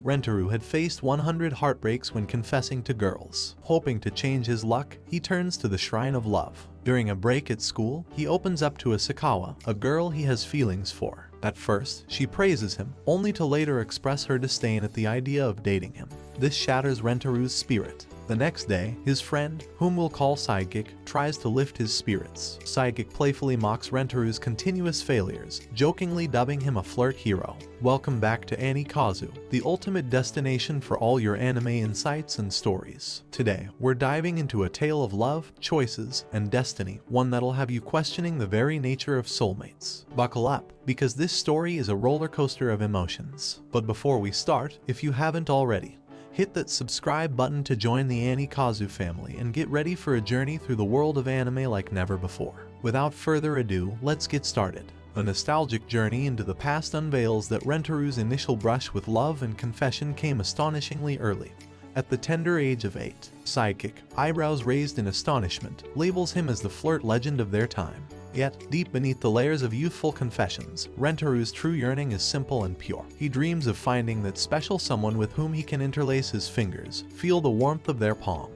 Rentaru had faced 100 heartbreaks when confessing to girls. Hoping to change his luck, he turns to the Shrine of Love. During a break at school, he opens up to Asakawa, a girl he has feelings for. At first, she praises him, only to later express her disdain at the idea of dating him. This shatters Rentaru's spirit. The next day, his friend, whom we'll call Sidekick, tries to lift his spirits. Sidekick playfully mocks Rentaru's continuous failures, jokingly dubbing him a flirt hero. Welcome back to Anikazu, the ultimate destination for all your anime insights and stories. Today, we're diving into a tale of love, choices, and destiny, one that'll have you questioning the very nature of soulmates. Buckle up, because this story is a roller coaster of emotions. But before we start, if you haven't already, hit that subscribe button to join the Anikazu family and get ready for a journey through the world of anime like never before. Without further ado, let's get started. A nostalgic journey into the past unveils that Rentaru's initial brush with love and confession came astonishingly early. At the tender age of 8, Sidekick, eyebrows raised in astonishment, labels him as the flirt legend of their time. Yet, deep beneath the layers of youthful confessions, Rentaru's true yearning is simple and pure. He dreams of finding that special someone with whom he can interlace his fingers, feel the warmth of their palm,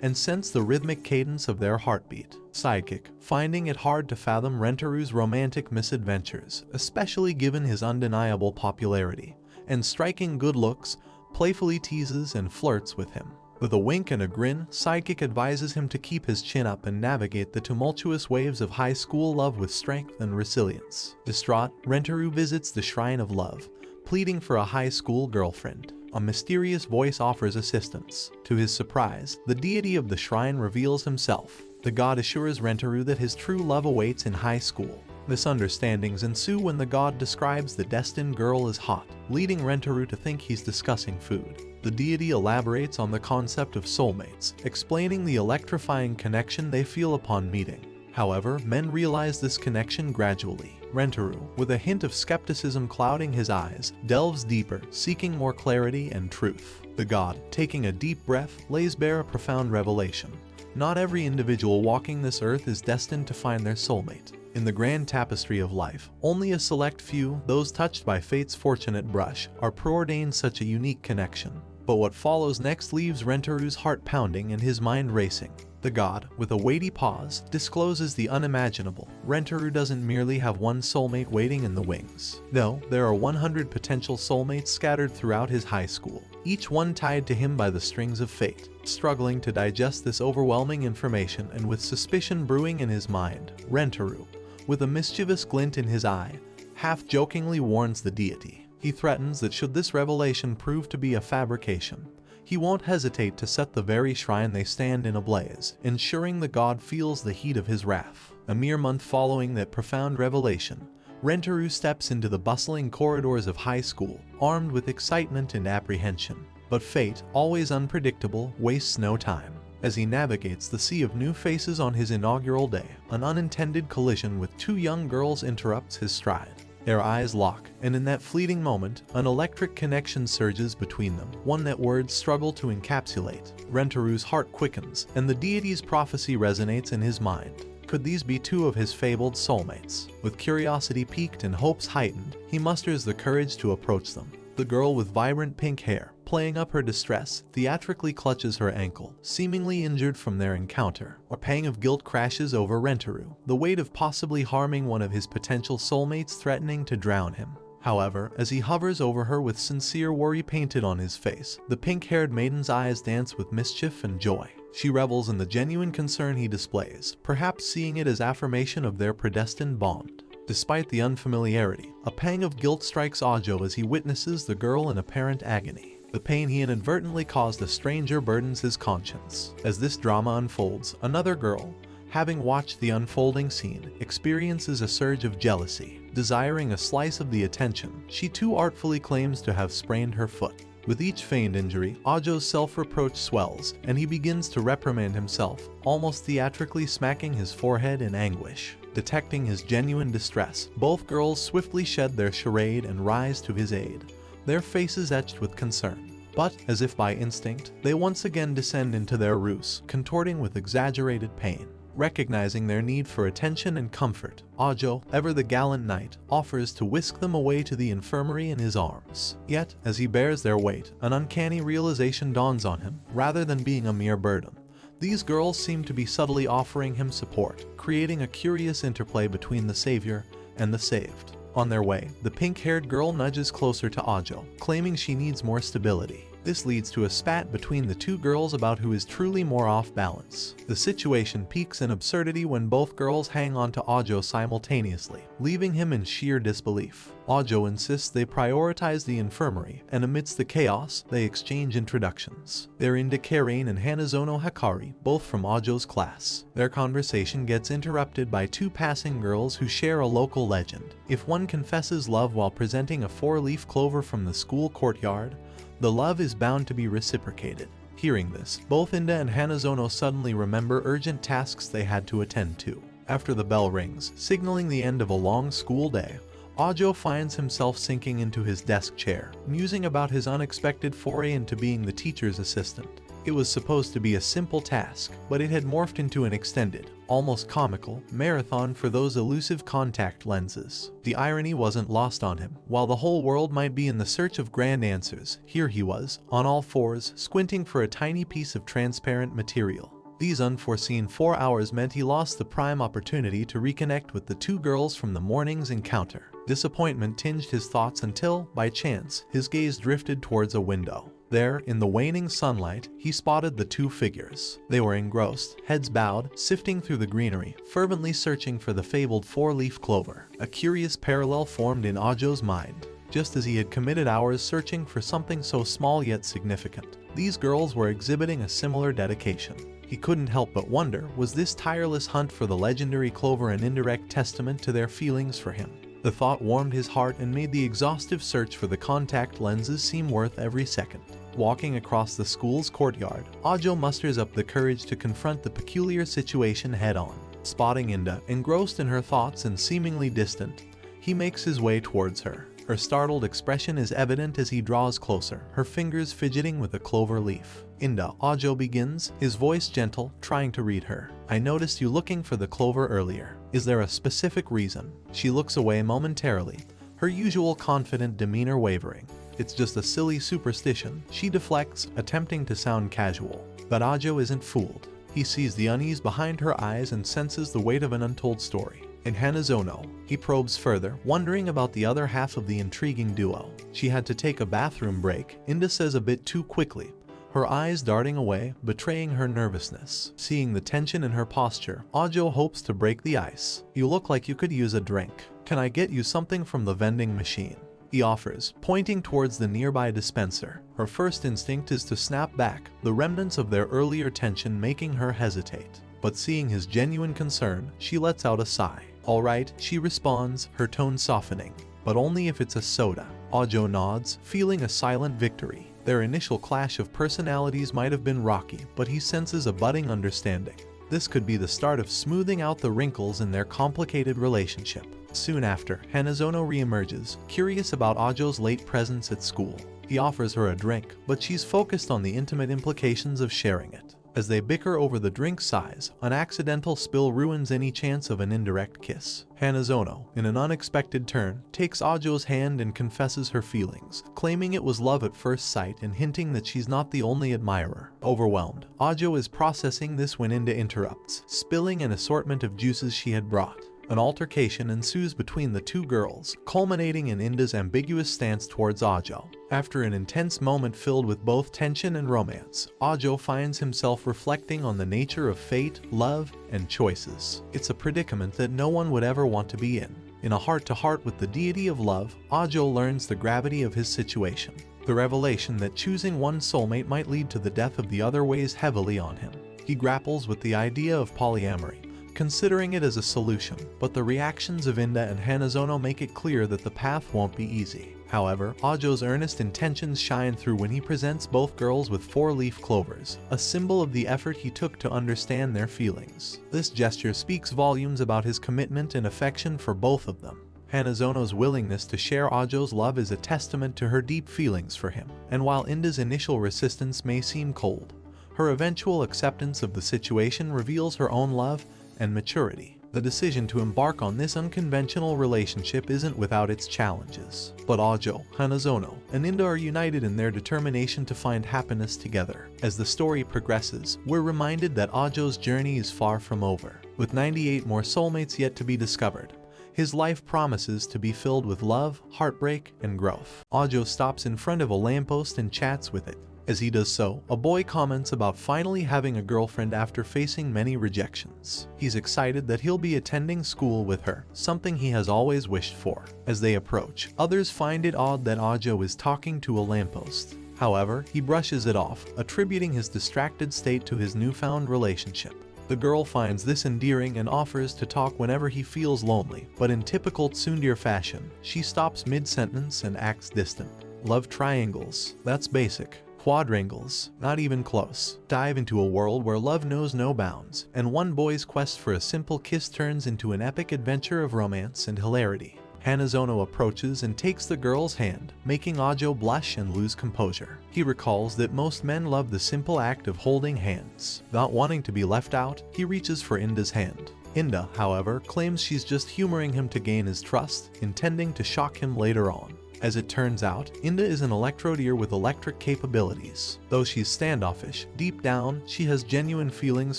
and sense the rhythmic cadence of their heartbeat. Sidekick, finding it hard to fathom Rentaru's romantic misadventures, especially given his undeniable popularity and striking good looks, playfully teases and flirts with him. With a wink and a grin, Sidekick advises him to keep his chin up and navigate the tumultuous waves of high school love with strength and resilience. Distraught, Rentaru visits the Shrine of Love, pleading for a high school girlfriend. A mysterious voice offers assistance. To his surprise, the deity of the shrine reveals himself. The god assures Rentaru that his true love awaits in high school. Misunderstandings ensue when the god describes the destined girl as hot, leading Rentaru to think he's discussing food. The deity elaborates on the concept of soulmates, explaining the electrifying connection they feel upon meeting. However, men realize this connection gradually. Rentaru, with a hint of skepticism clouding his eyes, delves deeper, seeking more clarity and truth. The god, taking a deep breath, lays bare a profound revelation. Not every individual walking this earth is destined to find their soulmate. In the grand tapestry of life, only a select few, those touched by fate's fortunate brush, are preordained such a unique connection. But what follows next leaves Rentaru's heart pounding and his mind racing. The god, with a weighty pause, discloses the unimaginable. Rentaru doesn't merely have one soulmate waiting in the wings. No, there are 100 potential soulmates scattered throughout his high school, each one tied to him by the strings of fate. Struggling to digest this overwhelming information and with suspicion brewing in his mind, Rentaru, with a mischievous glint in his eye, half-jokingly warns the deity. He threatens that should this revelation prove to be a fabrication, he won't hesitate to set the very shrine they stand in ablaze, ensuring the god feels the heat of his wrath. A mere month following that profound revelation, Rentaru steps into the bustling corridors of high school, armed with excitement and apprehension. But fate, always unpredictable, wastes no time. As he navigates the sea of new faces on his inaugural day, an unintended collision with two young girls interrupts his stride. Their eyes lock, and in that fleeting moment, an electric connection surges between them, one that words struggle to encapsulate. Rentaru's heart quickens, and the deity's prophecy resonates in his mind. Could these be two of his fabled soulmates? With curiosity piqued and hopes heightened, he musters the courage to approach them. The girl with vibrant pink hair, playing up her distress, theatrically clutches her ankle, seemingly injured from their encounter. A pang of guilt crashes over Rentaru, the weight of possibly harming one of his potential soulmates threatening to drown him. However, as he hovers over her with sincere worry painted on his face, the pink-haired maiden's eyes dance with mischief and joy. She revels in the genuine concern he displays, perhaps seeing it as affirmation of their predestined bond. Despite the unfamiliarity, a pang of guilt strikes Ajo as he witnesses the girl in apparent agony. The pain he inadvertently caused a stranger burdens his conscience. As this drama unfolds, another girl, having watched the unfolding scene, experiences a surge of jealousy. Desiring a slice of the attention, she too artfully claims to have sprained her foot. With each feigned injury, Ajo's self-reproach swells, and he begins to reprimand himself, almost theatrically smacking his forehead in anguish. Detecting his genuine distress, both girls swiftly shed their charade and rise to his aid, their faces etched with concern. But, as if by instinct, they once again descend into their ruse, contorting with exaggerated pain. Recognizing their need for attention and comfort, Ajo, ever the gallant knight, offers to whisk them away to the infirmary in his arms. Yet, as he bears their weight, an uncanny realization dawns on him. Rather than being a mere burden, these girls seem to be subtly offering him support, creating a curious interplay between the savior and the saved. On their way, the pink-haired girl nudges closer to Ajo, claiming she needs more stability. This leads to a spat between the two girls about who is truly more off balance. The situation peaks in absurdity when both girls hang on to Ajo simultaneously, leaving him in sheer disbelief. Ajo insists they prioritize the infirmary, and amidst the chaos, they exchange introductions. They're Inda Karain and Hanazono Hakari, both from Ajo's class. Their conversation gets interrupted by two passing girls who share a local legend. If one confesses love while presenting a four-leaf clover from the school courtyard, the love is bound to be reciprocated. Hearing this, both Inda and Hanazono suddenly remember urgent tasks they had to attend to. After the bell rings, signaling the end of a long school day, Ajo finds himself sinking into his desk chair, musing about his unexpected foray into being the teacher's assistant. It was supposed to be a simple task, but it had morphed into an extended, almost comical, marathon for those elusive contact lenses. The irony wasn't lost on him. While the whole world might be in the search of grand answers, here he was, on all fours, squinting for a tiny piece of transparent material. These unforeseen 4 hours meant he lost the prime opportunity to reconnect with the two girls from the morning's encounter. Disappointment tinged his thoughts until, by chance, his gaze drifted towards a window. There, in the waning sunlight, he spotted the two figures. They were engrossed, heads bowed, sifting through the greenery, fervently searching for the fabled four-leaf clover. A curious parallel formed in Ajo's mind. Just as he had committed hours searching for something so small yet significant, these girls were exhibiting a similar dedication. He couldn't help but wonder, was this tireless hunt for the legendary clover an indirect testament to their feelings for him? The thought warmed his heart and made the exhaustive search for the contact lenses seem worth every second. Walking across the school's courtyard, Ajo musters up the courage to confront the peculiar situation head-on. Spotting Inda, engrossed in her thoughts and seemingly distant, he makes his way towards her. Her startled expression is evident as he draws closer, her fingers fidgeting with a clover leaf. Inda, Ajo begins, his voice gentle, trying to read her. "I noticed you looking for the clover earlier. Is there a specific reason?" She looks away momentarily, her usual confident demeanor wavering. "It's just a silly superstition," she deflects, attempting to sound casual. But Ajo isn't fooled. He sees the unease behind her eyes and senses the weight of an untold story. In Hanazono, he probes further, wondering about the other half of the intriguing duo. "She had to take a bathroom break," Inda says a bit too quickly, her eyes darting away, betraying her nervousness. Seeing the tension in her posture, Ajo hopes to break the ice. "You look like you could use a drink. Can I get you something from the vending machine?" he offers, pointing towards the nearby dispenser. Her first instinct is to snap back, the remnants of their earlier tension making her hesitate. But seeing his genuine concern, she lets out a sigh. "All right," she responds, her tone softening. "But only if it's a soda." Ajo nods, feeling a silent victory. Their initial clash of personalities might have been rocky, but he senses a budding understanding. This could be the start of smoothing out the wrinkles in their complicated relationship. Soon after, Hanazono reemerges, curious about Ajo's late presence at school. He offers her a drink, but she's focused on the intimate implications of sharing it. As they bicker over the drink size, an accidental spill ruins any chance of an indirect kiss. Hanazono, in an unexpected turn, takes Ajo's hand and confesses her feelings, claiming it was love at first sight and hinting that she's not the only admirer. Overwhelmed, Ajo is processing this when Inda interrupts, spilling an assortment of juices she had brought. An altercation ensues between the two girls, culminating in Inda's ambiguous stance towards Ajo. After an intense moment filled with both tension and romance, Ajo finds himself reflecting on the nature of fate, love, and choices. It's a predicament that no one would ever want to be in. In a heart-to-heart with the deity of love, Ajo learns the gravity of his situation. The revelation that choosing one soulmate might lead to the death of the other weighs heavily on him. He grapples with the idea of polyamory, considering it as a solution, but the reactions of Inda and Hanazono make it clear that the path won't be easy. However, Ajo's earnest intentions shine through when he presents both girls with four-leaf clovers, a symbol of the effort he took to understand their feelings. This gesture speaks volumes about his commitment and affection for both of them. Hanazono's willingness to share Ajo's love is a testament to her deep feelings for him, and while Inda's initial resistance may seem cold, her eventual acceptance of the situation reveals her own love and maturity. The decision to embark on this unconventional relationship isn't without its challenges. But Ajo, Hanazono, and Inda are united in their determination to find happiness together. As the story progresses, we're reminded that Ajo's journey is far from over. With 98 more soulmates yet to be discovered, his life promises to be filled with love, heartbreak, and growth. Ajo stops in front of a lamppost and chats with it. As he does so, a boy comments about finally having a girlfriend after facing many rejections. He's excited that he'll be attending school with her, something he has always wished for. As they approach, others find it odd that Ajo is talking to a lamppost. However, he brushes it off, attributing his distracted state to his newfound relationship. The girl finds this endearing and offers to talk whenever he feels lonely, but in typical tsundere fashion, she stops mid-sentence and acts distant. Love triangles, that's basic. Quadrangles, not even close. Dive into a world where love knows no bounds, and one boy's quest for a simple kiss turns into an epic adventure of romance and hilarity. Hanazono approaches and takes the girl's hand, making Ajo blush and lose composure. He recalls that most men love the simple act of holding hands. Not wanting to be left out, he reaches for Inda's hand. Inda, however, claims she's just humoring him to gain his trust, intending to shock him later on. As it turns out, Inda is an electrodeer with electric capabilities. Though she's standoffish, deep down, she has genuine feelings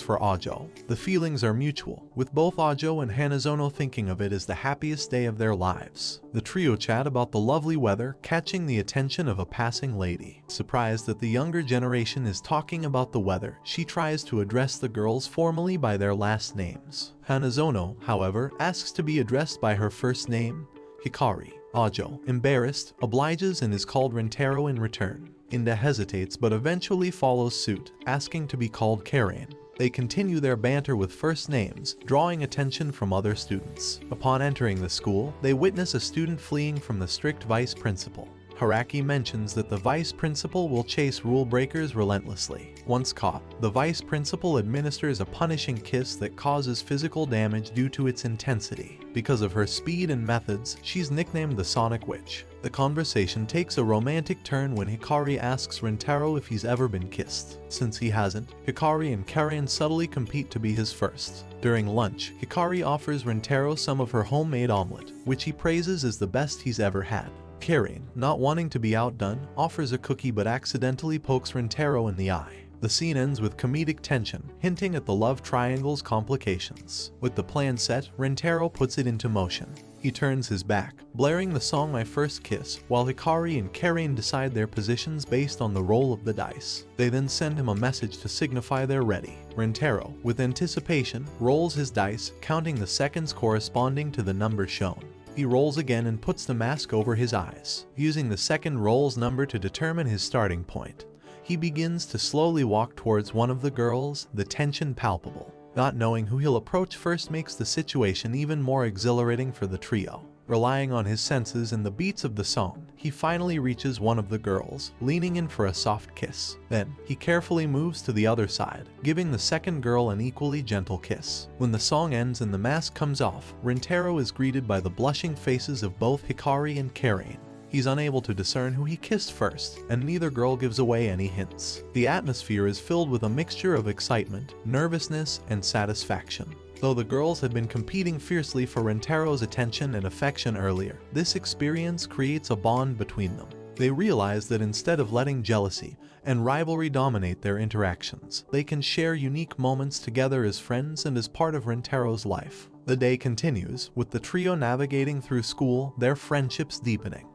for Ajo. The feelings are mutual, with both Ajo and Hanazono thinking of it as the happiest day of their lives. The trio chat about the lovely weather, catching the attention of a passing lady. Surprised that the younger generation is talking about the weather, she tries to address the girls formally by their last names. Hanazono, however, asks to be addressed by her first name, Hikari. Ajo, embarrassed, obliges and is called Rentaro in return. Inda hesitates but eventually follows suit, asking to be called Karen. They continue their banter with first names, drawing attention from other students. Upon entering the school, they witness a student fleeing from the strict vice principal. Haraki mentions that the vice principal will chase rule breakers relentlessly. Once caught, the vice principal administers a punishing kiss that causes physical damage due to its intensity. Because of her speed and methods, she's nicknamed the Sonic Witch. The conversation takes a romantic turn when Hikari asks Rentaro if he's ever been kissed. Since he hasn't, Hikari and Karen subtly compete to be his first. During lunch, Hikari offers Rentaro some of her homemade omelet, which he praises as the best he's ever had. Karen, not wanting to be outdone, offers a cookie but accidentally pokes Rentaro in the eye. The scene ends with comedic tension, hinting at the love triangle's complications. With the plan set, Rentaro puts it into motion. He turns his back, blaring the song My First Kiss, while Hikari and Karen decide their positions based on the roll of the dice. They then send him a message to signify they're ready. Rentaro, with anticipation, rolls his dice, counting the seconds corresponding to the number shown. He rolls again and puts the mask over his eyes. Using the second roll's number to determine his starting point, he begins to slowly walk towards one of the girls, the tension palpable. Not knowing who he'll approach first makes the situation even more exhilarating for the trio. Relying on his senses and the beats of the song, he finally reaches one of the girls, leaning in for a soft kiss. Then, he carefully moves to the other side, giving the second girl an equally gentle kiss. When the song ends and the mask comes off, Rentaro is greeted by the blushing faces of both Hikari and Karen. He's unable to discern who he kissed first, and neither girl gives away any hints. The atmosphere is filled with a mixture of excitement, nervousness, and satisfaction. Though the girls had been competing fiercely for Rentaro's attention and affection earlier, this experience creates a bond between them. They realize that instead of letting jealousy and rivalry dominate their interactions, they can share unique moments together as friends and as part of Rentaro's life. The day continues, with the trio navigating through school, their friendships deepening,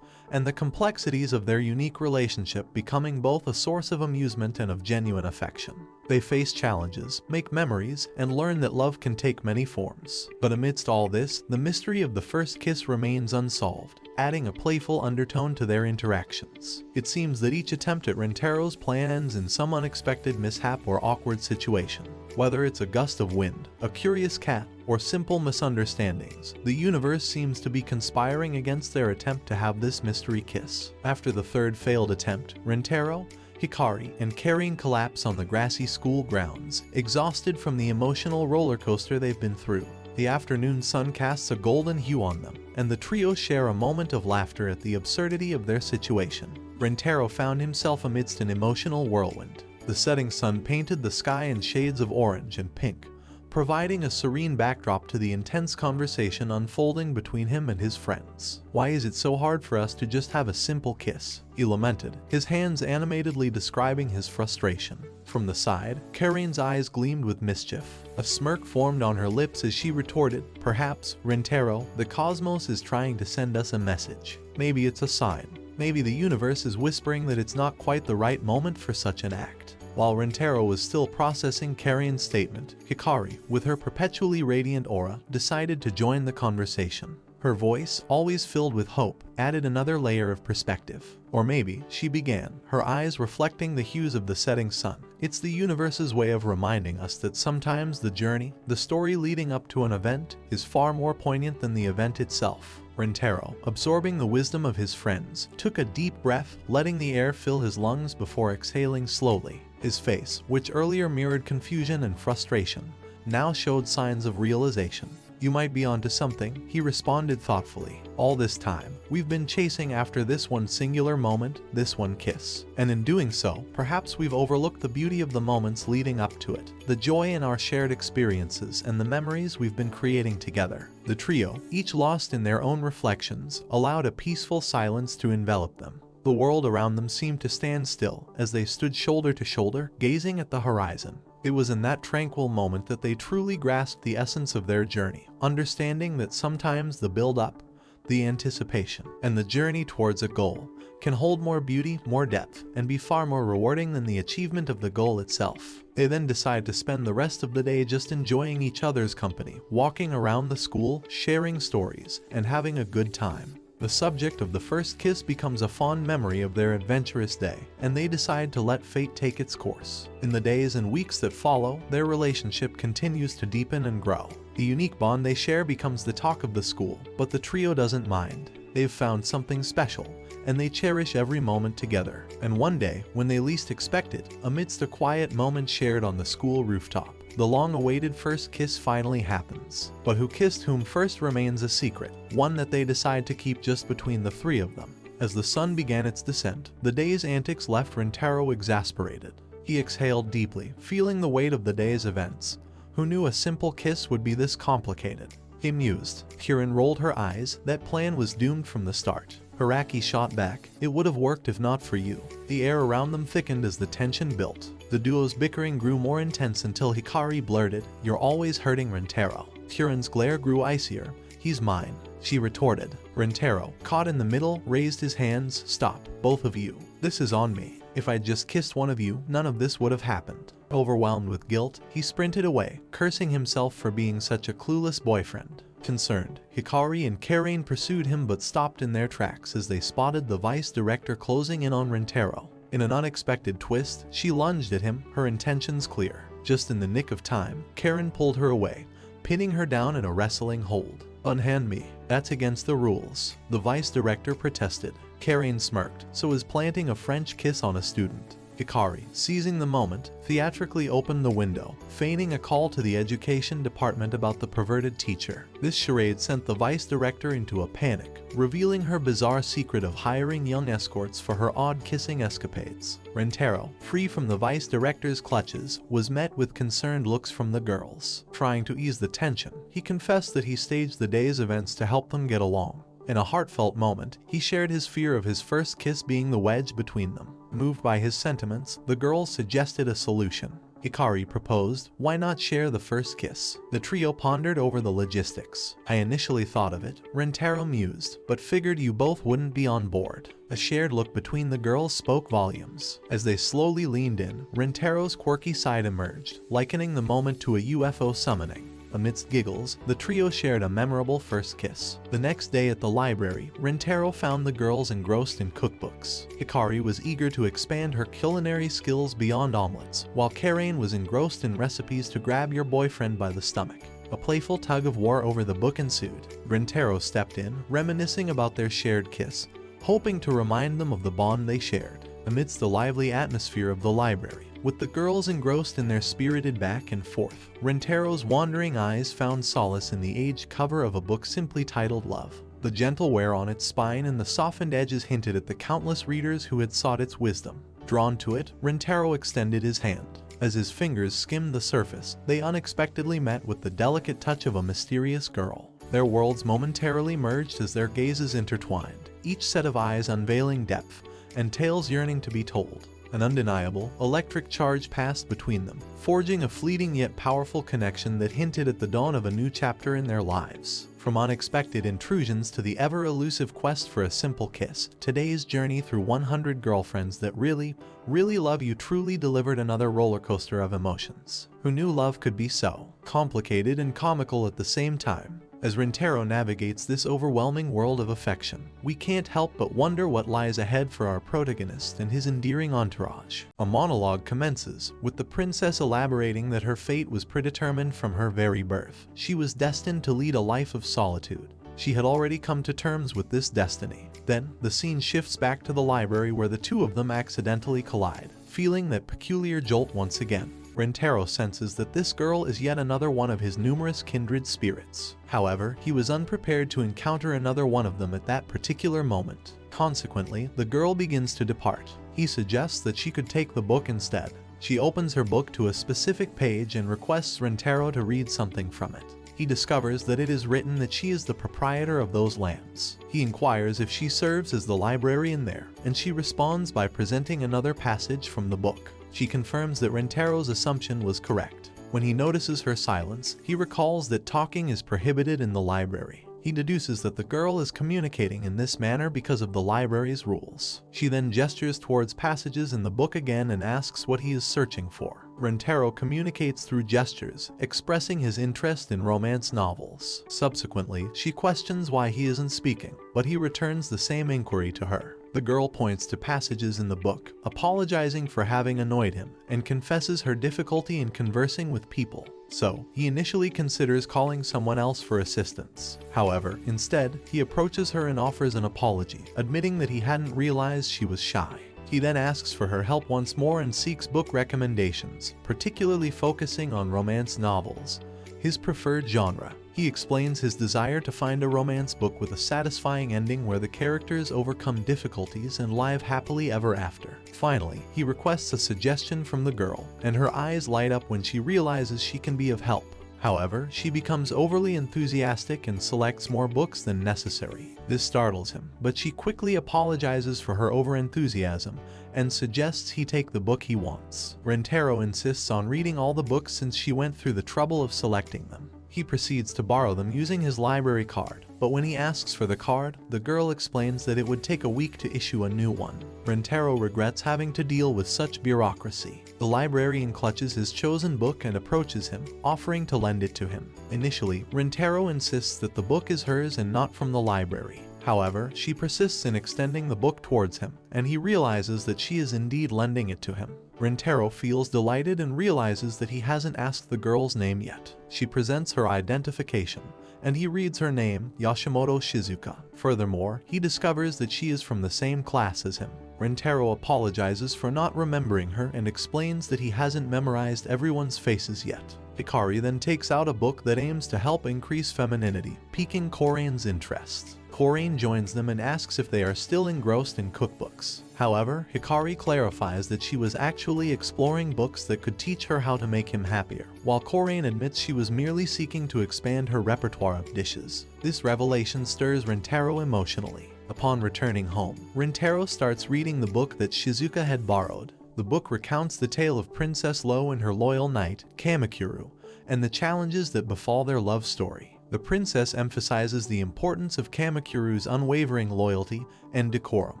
and the complexities of their unique relationship becoming both a source of amusement and of genuine affection. They face challenges, make memories, and learn that love can take many forms. But amidst all this, the mystery of the first kiss remains unsolved, adding a playful undertone to their interactions. It seems that each attempt at Rentaro's plan ends in some unexpected mishap or awkward situation. Whether it's a gust of wind, a curious cat, or simple misunderstandings, the universe seems to be conspiring against their attempt to have this mystery kiss. After the third failed attempt, Rentaro, Hikari, and Karen collapse on the grassy school grounds, exhausted from the emotional roller coaster they've been through. The afternoon sun casts a golden hue on them, and the trio share a moment of laughter at the absurdity of their situation. Rentaro found himself amidst an emotional whirlwind. The setting sun painted the sky in shades of orange and pink, providing a serene backdrop to the intense conversation unfolding between him and his friends. "Why is it so hard for us to just have a simple kiss?" he lamented, his hands animatedly describing his frustration. From the side, Karen's eyes gleamed with mischief. A smirk formed on her lips as she retorted, "Perhaps, Rentaro, the cosmos is trying to send us a message. Maybe it's a sign. Maybe the universe is whispering that it's not quite the right moment for such an act." While Rentaro was still processing Karen's statement, Hikari, with her perpetually radiant aura, decided to join the conversation. Her voice, always filled with hope, added another layer of perspective. "Or maybe," she began, her eyes reflecting the hues of the setting sun, "it's the universe's way of reminding us that sometimes the journey, the story leading up to an event, is far more poignant than the event itself." Rentaro, absorbing the wisdom of his friends, took a deep breath, letting the air fill his lungs before exhaling slowly. His face, which earlier mirrored confusion and frustration, now showed signs of realization. "You might be onto something," he responded thoughtfully. "All this time, we've been chasing after this one singular moment, this one kiss. And in doing so, perhaps we've overlooked the beauty of the moments leading up to it, the joy in our shared experiences and the memories we've been creating together." The trio, each lost in their own reflections, allowed a peaceful silence to envelop them. The world around them seemed to stand still as they stood shoulder to shoulder, gazing at the horizon. It was in that tranquil moment that they truly grasped the essence of their journey, understanding that sometimes the build-up, the anticipation, and the journey towards a goal can hold more beauty, more depth, and be far more rewarding than the achievement of the goal itself. They then decide to spend the rest of the day just enjoying each other's company, walking around the school, sharing stories, and having a good time. The subject of the first kiss becomes a fond memory of their adventurous day, and they decide to let fate take its course. In the days and weeks that follow, their relationship continues to deepen and grow. The unique bond they share becomes the talk of the school, but the trio doesn't mind. They've found something special, and they cherish every moment together. And one day, when they least expect it, amidst a quiet moment shared on the school rooftop, the long-awaited first kiss finally happens. But who kissed whom first remains a secret, one that they decide to keep just between the three of them. As the sun began its descent, the day's antics left Rentaro exasperated. He exhaled deeply, feeling the weight of the day's events. Who knew a simple kiss would be this complicated? He mused. Kiran rolled her eyes. That plan was doomed from the start. Hiraki shot back. It would have worked if not for you. The air around them thickened as the tension built. The duo's bickering grew more intense until Hikari blurted, "You're always hurting Rentaro." Kiran's glare grew icier. "He's mine," she retorted. Rentaro, caught in the middle, raised his hands. "Stop, both of you. This is on me. If I'd just kissed one of you, none of this would have happened." Overwhelmed with guilt, he sprinted away, cursing himself for being such a clueless boyfriend. Concerned, Hikari and Karen pursued him but stopped in their tracks as they spotted the vice director closing in on Rentaro. In an unexpected twist, she lunged at him, her intentions clear. Just in the nick of time, Karen pulled her away, pinning her down in a wrestling hold. "Unhand me. That's against the rules," the vice director protested. Karen smirked, so is planting a French kiss on a student. Hikari, seizing the moment, theatrically opened the window, feigning a call to the education department about the perverted teacher. This charade sent the vice director into a panic, revealing her bizarre secret of hiring young escorts for her odd kissing escapades. Rentaro, free from the vice director's clutches, was met with concerned looks from the girls. Trying to ease the tension, he confessed that he staged the day's events to help them get along. In a heartfelt moment, he shared his fear of his first kiss being the wedge between them. Moved by his sentiments, the girls suggested a solution. Hikari proposed, "Why not share the first kiss?" The trio pondered over the logistics. "I initially thought of it," Rentaro mused, "but figured you both wouldn't be on board." A shared look between the girls spoke volumes. As they slowly leaned in, Rentaro's quirky side emerged, likening the moment to a UFO summoning. Amidst giggles, the trio shared a memorable first kiss. The next day at the library, Rentaro found the girls engrossed in cookbooks. Hikari was eager to expand her culinary skills beyond omelets, while Karen was engrossed in recipes to grab your boyfriend by the stomach. A playful tug-of-war over the book ensued. Rentaro stepped in, reminiscing about their shared kiss, hoping to remind them of the bond they shared. Amidst the lively atmosphere of the library, with the girls engrossed in their spirited back and forth, Rentaro's wandering eyes found solace in the aged cover of a book simply titled Love. The gentle wear on its spine and the softened edges hinted at the countless readers who had sought its wisdom. Drawn to it, Rentaro extended his hand. As his fingers skimmed the surface, they unexpectedly met with the delicate touch of a mysterious girl. Their worlds momentarily merged as their gazes intertwined, each set of eyes unveiling depth and tales yearning to be told. An undeniable, electric charge passed between them, forging a fleeting yet powerful connection that hinted at the dawn of a new chapter in their lives. From unexpected intrusions to the ever-elusive quest for a simple kiss, today's journey through 100 girlfriends that really love you truly delivered another roller coaster of emotions. Who knew love could be so complicated and comical at the same time? As Rintaro navigates this overwhelming world of affection, we can't help but wonder what lies ahead for our protagonist and his endearing entourage. A monologue commences, with the princess elaborating that her fate was predetermined from her very birth. She was destined to lead a life of solitude. She had already come to terms with this destiny. Then, the scene shifts back to the library where the two of them accidentally collide, feeling that peculiar jolt once again. Rintaro senses that this girl is yet another one of his numerous kindred spirits. However, he was unprepared to encounter another one of them at that particular moment. Consequently, the girl begins to depart. He suggests that she could take the book instead. She opens her book to a specific page and requests Rintaro to read something from it. He discovers that it is written that she is the proprietor of those lamps. He inquires if she serves as the librarian there, and she responds by presenting another passage from the book. She confirms that Rintaro's assumption was correct. When he notices her silence, he recalls that talking is prohibited in the library. He deduces that the girl is communicating in this manner because of the library's rules. She then gestures towards passages in the book again and asks what he is searching for. Rintaro communicates through gestures, expressing his interest in romance novels. Subsequently, she questions why he isn't speaking, but he returns the same inquiry to her. The girl points to passages in the book, apologizing for having annoyed him, and confesses her difficulty in conversing with people. So, he initially considers calling someone else for assistance. However, instead, he approaches her and offers an apology, admitting that he hadn't realized she was shy. He then asks for her help once more and seeks book recommendations, particularly focusing on romance novels, his preferred genre. He explains his desire to find a romance book with a satisfying ending where the characters overcome difficulties and live happily ever after. Finally, he requests a suggestion from the girl, and her eyes light up when she realizes she can be of help. However, she becomes overly enthusiastic and selects more books than necessary. This startles him, but she quickly apologizes for her overenthusiasm and suggests he take the book he wants. Rintaro insists on reading all the books since she went through the trouble of selecting them. He proceeds to borrow them using his library card, but when he asks for the card, the girl explains that it would take a week to issue a new one. Rintaro regrets having to deal with such bureaucracy. The librarian clutches his chosen book and approaches him, offering to lend it to him. Initially, Rintaro insists that the book is hers and not from the library. However, she persists in extending the book towards him, and he realizes that she is indeed lending it to him. Rintaro feels delighted and realizes that he hasn't asked the girl's name yet. She presents her identification, and he reads her name, Yoshimoto Shizuka. Furthermore, he discovers that she is from the same class as him. Rintaro apologizes for not remembering her and explains that he hasn't memorized everyone's faces yet. Hikari then takes out a book that aims to help increase femininity, piquing Korane's interest. Korane joins them and asks if they are still engrossed in cookbooks. However, Hikari clarifies that she was actually exploring books that could teach her how to make him happier, while Korane admits she was merely seeking to expand her repertoire of dishes. This revelation stirs Rintaro emotionally. Upon returning home, Rintaro starts reading the book that Shizuka had borrowed. The book recounts the tale of Princess Lo and her loyal knight, Kamakuru, and the challenges that befall their love story. The princess emphasizes the importance of Kamakuru's unwavering loyalty and decorum,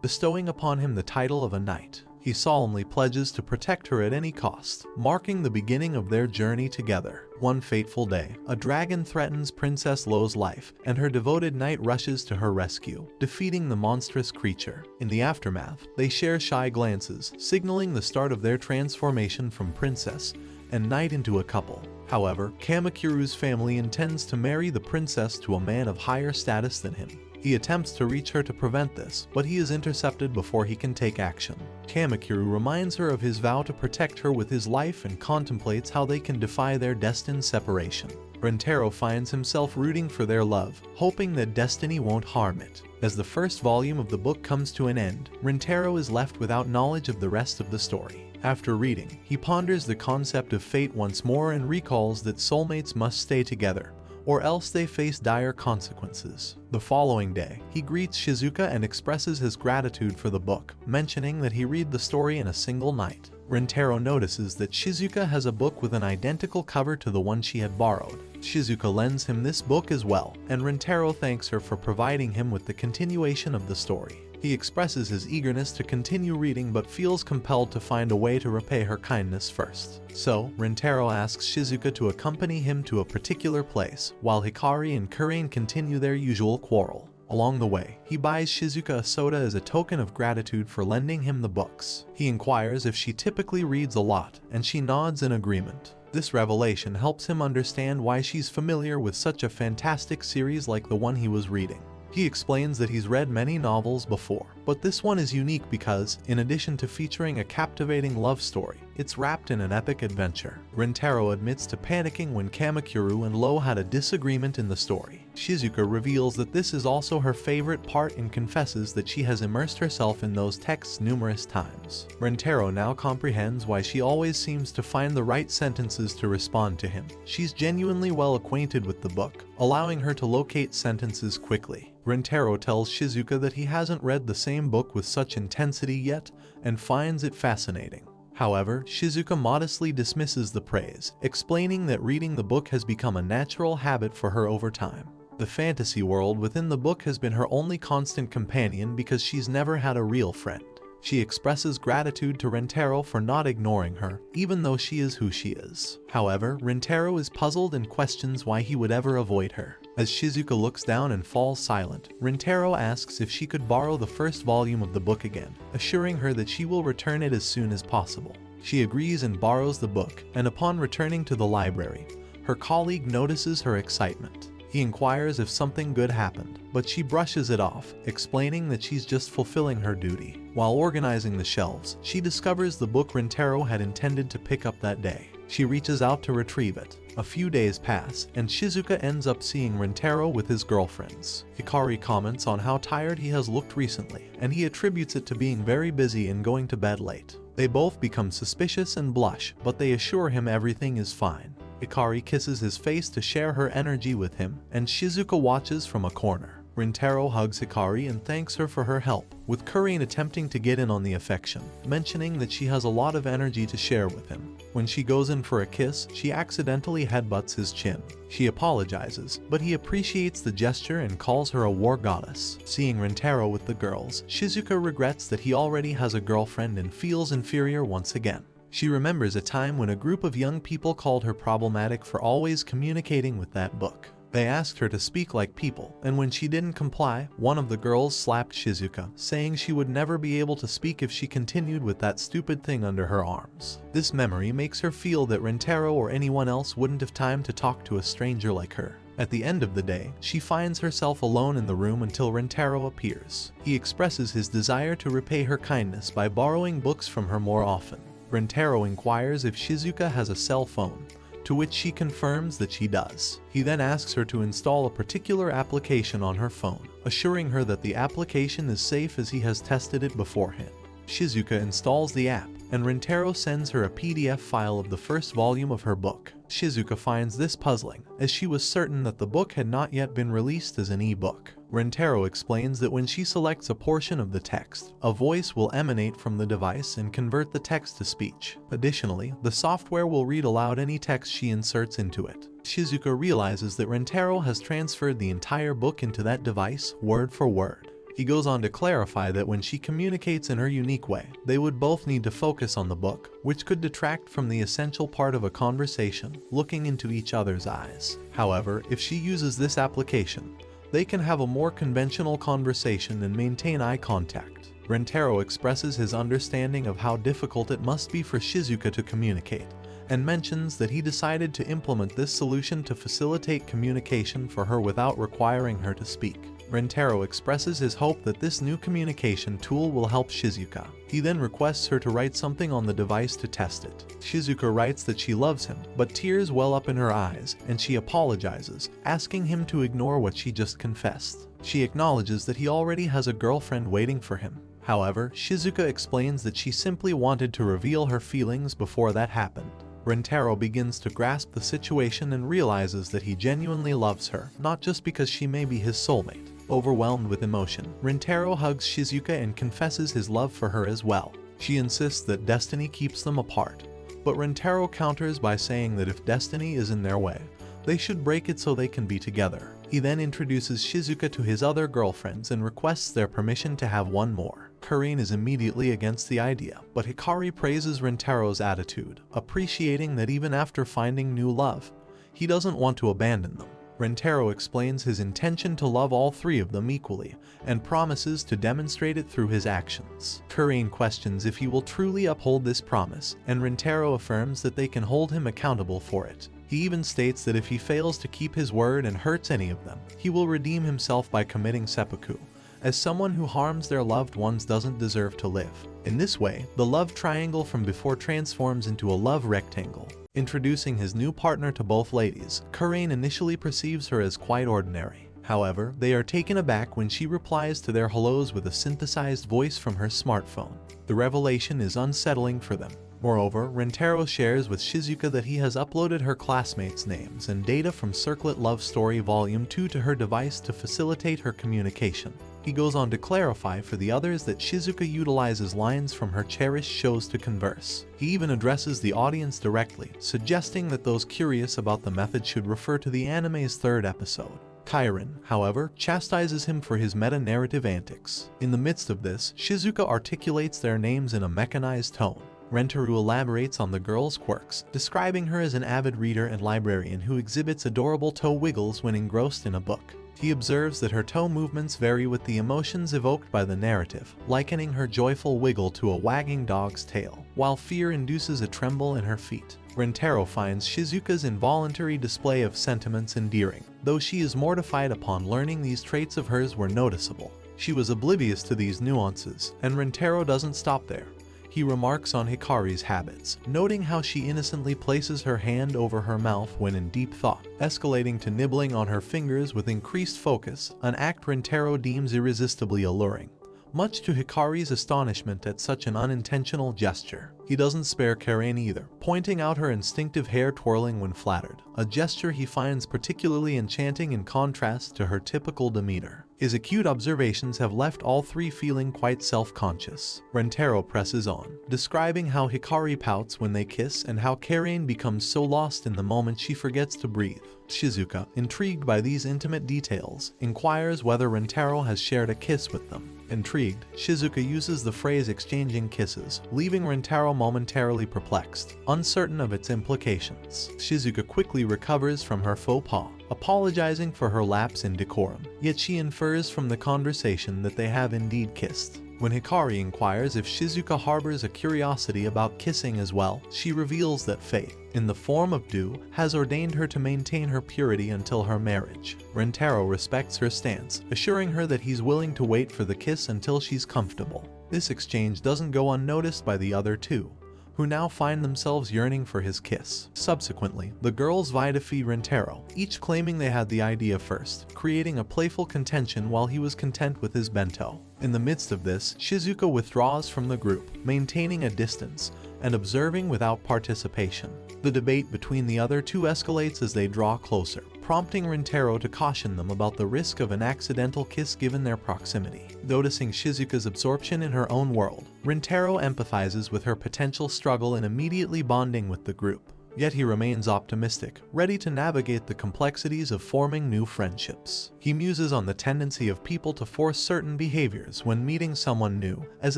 bestowing upon him the title of a knight. He solemnly pledges to protect her at any cost, marking the beginning of their journey together. One fateful day, a dragon threatens Princess Lo's life, and her devoted knight rushes to her rescue, defeating the monstrous creature. In the aftermath, they share shy glances, signaling the start of their transformation from princess and knight into a couple. However, Kamakuru's family intends to marry the princess to a man of higher status than him. He attempts to reach her to prevent this, but he is intercepted before he can take action. Kamakuru reminds her of his vow to protect her with his life and contemplates how they can defy their destined separation. Rentaro finds himself rooting for their love, hoping that destiny won't harm it. As the first volume of the book comes to an end, Rentaro is left without knowledge of the rest of the story. After reading, he ponders the concept of fate once more and recalls that soulmates must stay together, or else they face dire consequences. The following day, he greets Shizuka and expresses his gratitude for the book, mentioning that he read the story in a single night. Rentaro notices that Shizuka has a book with an identical cover to the one she had borrowed. Shizuka lends him this book as well, and Rentaro thanks her for providing him with the continuation of the story. He expresses his eagerness to continue reading but feels compelled to find a way to repay her kindness first. So, Rentaro asks Shizuka to accompany him to a particular place, while Hikari and Kurain continue their usual quarrel. Along the way, he buys Shizuka a soda as a token of gratitude for lending him the books. He inquires if she typically reads a lot, and she nods in agreement. This revelation helps him understand why she's familiar with such a fantastic series like the one he was reading. He explains that he's read many novels before, but this one is unique because, in addition to featuring a captivating love story, it's wrapped in an epic adventure. Rentaro admits to panicking when Kamakuru and Lo had a disagreement in the story. Shizuka reveals that this is also her favorite part and confesses that she has immersed herself in those texts numerous times. Rentaro now comprehends why she always seems to find the right sentences to respond to him. She's genuinely well acquainted with the book, allowing her to locate sentences quickly. Rentaro tells Shizuka that he hasn't read the same book with such intensity yet and finds it fascinating. However, Shizuka modestly dismisses the praise, explaining that reading the book has become a natural habit for her over time. The fantasy world within the book has been her only constant companion because she's never had a real friend. She expresses gratitude to Rentaro for not ignoring her, even though she is who she is. However, Rentaro is puzzled and questions why he would ever avoid her. As Shizuka looks down and falls silent, Rentaro asks if she could borrow the first volume of the book again, assuring her that she will return it as soon as possible. She agrees and borrows the book, and upon returning to the library, her colleague notices her excitement. He inquires if something good happened, but she brushes it off, explaining that she's just fulfilling her duty. While organizing the shelves, she discovers the book Rentaro had intended to pick up that day. She reaches out to retrieve it. A few days pass, and Shizuka ends up seeing Rentaro with his girlfriends. Hikari comments on how tired he has looked recently, and he attributes it to being very busy and going to bed late. They both become suspicious and blush, but they assure him everything is fine. Hikari kisses his face to share her energy with him, and Shizuka watches from a corner. Rentaro hugs Hikari and thanks her for her help, with Kurain attempting to get in on the affection, mentioning that she has a lot of energy to share with him. When she goes in for a kiss, she accidentally headbutts his chin. She apologizes, but he appreciates the gesture and calls her a war goddess. Seeing Rentaro with the girls, Shizuka regrets that he already has a girlfriend and feels inferior once again. She remembers a time when a group of young people called her problematic for always communicating with that book. They asked her to speak like people, and when she didn't comply, one of the girls slapped Shizuka, saying she would never be able to speak if she continued with that stupid thing under her arms. This memory makes her feel that Rentaro or anyone else wouldn't have time to talk to a stranger like her. At the end of the day, she finds herself alone in the room until Rentaro appears. He expresses his desire to repay her kindness by borrowing books from her more often. Rentaro inquires if Shizuka has a cell phone, to which she confirms that she does. He then asks her to install a particular application on her phone, assuring her that the application is safe as he has tested it beforehand. Shizuka installs the app, and Rentaro sends her a PDF file of the first volume of her book. Shizuka finds this puzzling, as she was certain that the book had not yet been released as an e-book. Rentaro explains that when she selects a portion of the text, a voice will emanate from the device and convert the text to speech. Additionally, the software will read aloud any text she inserts into it. Shizuka realizes that Rentaro has transferred the entire book into that device, word for word. He goes on to clarify that when she communicates in her unique way, they would both need to focus on the book, which could detract from the essential part of a conversation, looking into each other's eyes. However, if she uses this application, they can have a more conventional conversation and maintain eye contact. Rentaro expresses his understanding of how difficult it must be for Shizuka to communicate, and mentions that he decided to implement this solution to facilitate communication for her without requiring her to speak. Rentaro expresses his hope that this new communication tool will help Shizuka. He then requests her to write something on the device to test it. Shizuka writes that she loves him, but tears well up in her eyes, and she apologizes, asking him to ignore what she just confessed. She acknowledges that he already has a girlfriend waiting for him. However, Shizuka explains that she simply wanted to reveal her feelings before that happened. Rentaro begins to grasp the situation and realizes that he genuinely loves her, not just because she may be his soulmate. Overwhelmed with emotion, Rentaro hugs Shizuka and confesses his love for her as well. She insists that destiny keeps them apart, but Rentaro counters by saying that if destiny is in their way, they should break it so they can be together. He then introduces Shizuka to his other girlfriends and requests their permission to have one more. Karine is immediately against the idea, but Hikari praises Rentaro's attitude, appreciating that even after finding new love, he doesn't want to abandon them. Rentaro explains his intention to love all three of them equally, and promises to demonstrate it through his actions. Karine questions if he will truly uphold this promise, and Rentaro affirms that they can hold him accountable for it. He even states that if he fails to keep his word and hurts any of them, he will redeem himself by committing seppuku, as someone who harms their loved ones doesn't deserve to live. In this way, the love triangle from before transforms into a love rectangle. Introducing his new partner to both ladies, Karine initially perceives her as quite ordinary. However, they are taken aback when she replies to their hellos with a synthesized voice from her smartphone. The revelation is unsettling for them. Moreover, Rentaro shares with Shizuka that he has uploaded her classmates' names and data from Circlet Love Story Volume 2 to her device to facilitate her communication. He goes on to clarify for the others that Shizuka utilizes lines from her cherished shows to converse. He even addresses the audience directly, suggesting that those curious about the method should refer to the anime's third episode. Kairin, however, chastises him for his meta-narrative antics. In the midst of this, Shizuka articulates their names in a mechanized tone. Rentaro elaborates on the girl's quirks, describing her as an avid reader and librarian who exhibits adorable toe wiggles when engrossed in a book. He observes that her toe movements vary with the emotions evoked by the narrative, likening her joyful wiggle to a wagging dog's tail, while fear induces a tremble in her feet. Rentaro finds Shizuka's involuntary display of sentiments endearing, though she is mortified upon learning these traits of hers were noticeable. She was oblivious to these nuances, and Rentaro doesn't stop there. He remarks on Hikari's habits, noting how she innocently places her hand over her mouth when in deep thought, escalating to nibbling on her fingers with increased focus, an act Rentaro deems irresistibly alluring. Much to Hikari's astonishment at such an unintentional gesture, he doesn't spare Karine either, pointing out her instinctive hair twirling when flattered, a gesture he finds particularly enchanting in contrast to her typical demeanor. His acute observations have left all three feeling quite self-conscious. Rentaro presses on, describing how Hikari pouts when they kiss and how Karine becomes so lost in the moment she forgets to breathe. Shizuka, intrigued by these intimate details, inquires whether Rentaro has shared a kiss with them. Intrigued, Shizuka uses the phrase exchanging kisses, leaving Rentaro momentarily perplexed, uncertain of its implications. Shizuka quickly recovers from her faux pas, apologizing for her lapse in decorum, yet she infers from the conversation that they have indeed kissed. When Hikari inquires if Shizuka harbors a curiosity about kissing as well, she reveals that fate, in the form of dew, has ordained her to maintain her purity until her marriage. Rentaro respects her stance, assuring her that he's willing to wait for the kiss until she's comfortable. This exchange doesn't go unnoticed by the other two, who now find themselves yearning for his kiss. Subsequently, the girls vie to feed Rentaro, each claiming they had the idea first, creating a playful contention while he was content with his bento. In the midst of this, Shizuka withdraws from the group, maintaining a distance and observing without participation. The debate between the other two escalates as they draw closer, prompting Rentaro to caution them about the risk of an accidental kiss given their proximity. Noticing Shizuka's absorption in her own world, Rentaro empathizes with her potential struggle in immediately bonding with the group. Yet he remains optimistic, ready to navigate the complexities of forming new friendships. He muses on the tendency of people to force certain behaviors when meeting someone new, as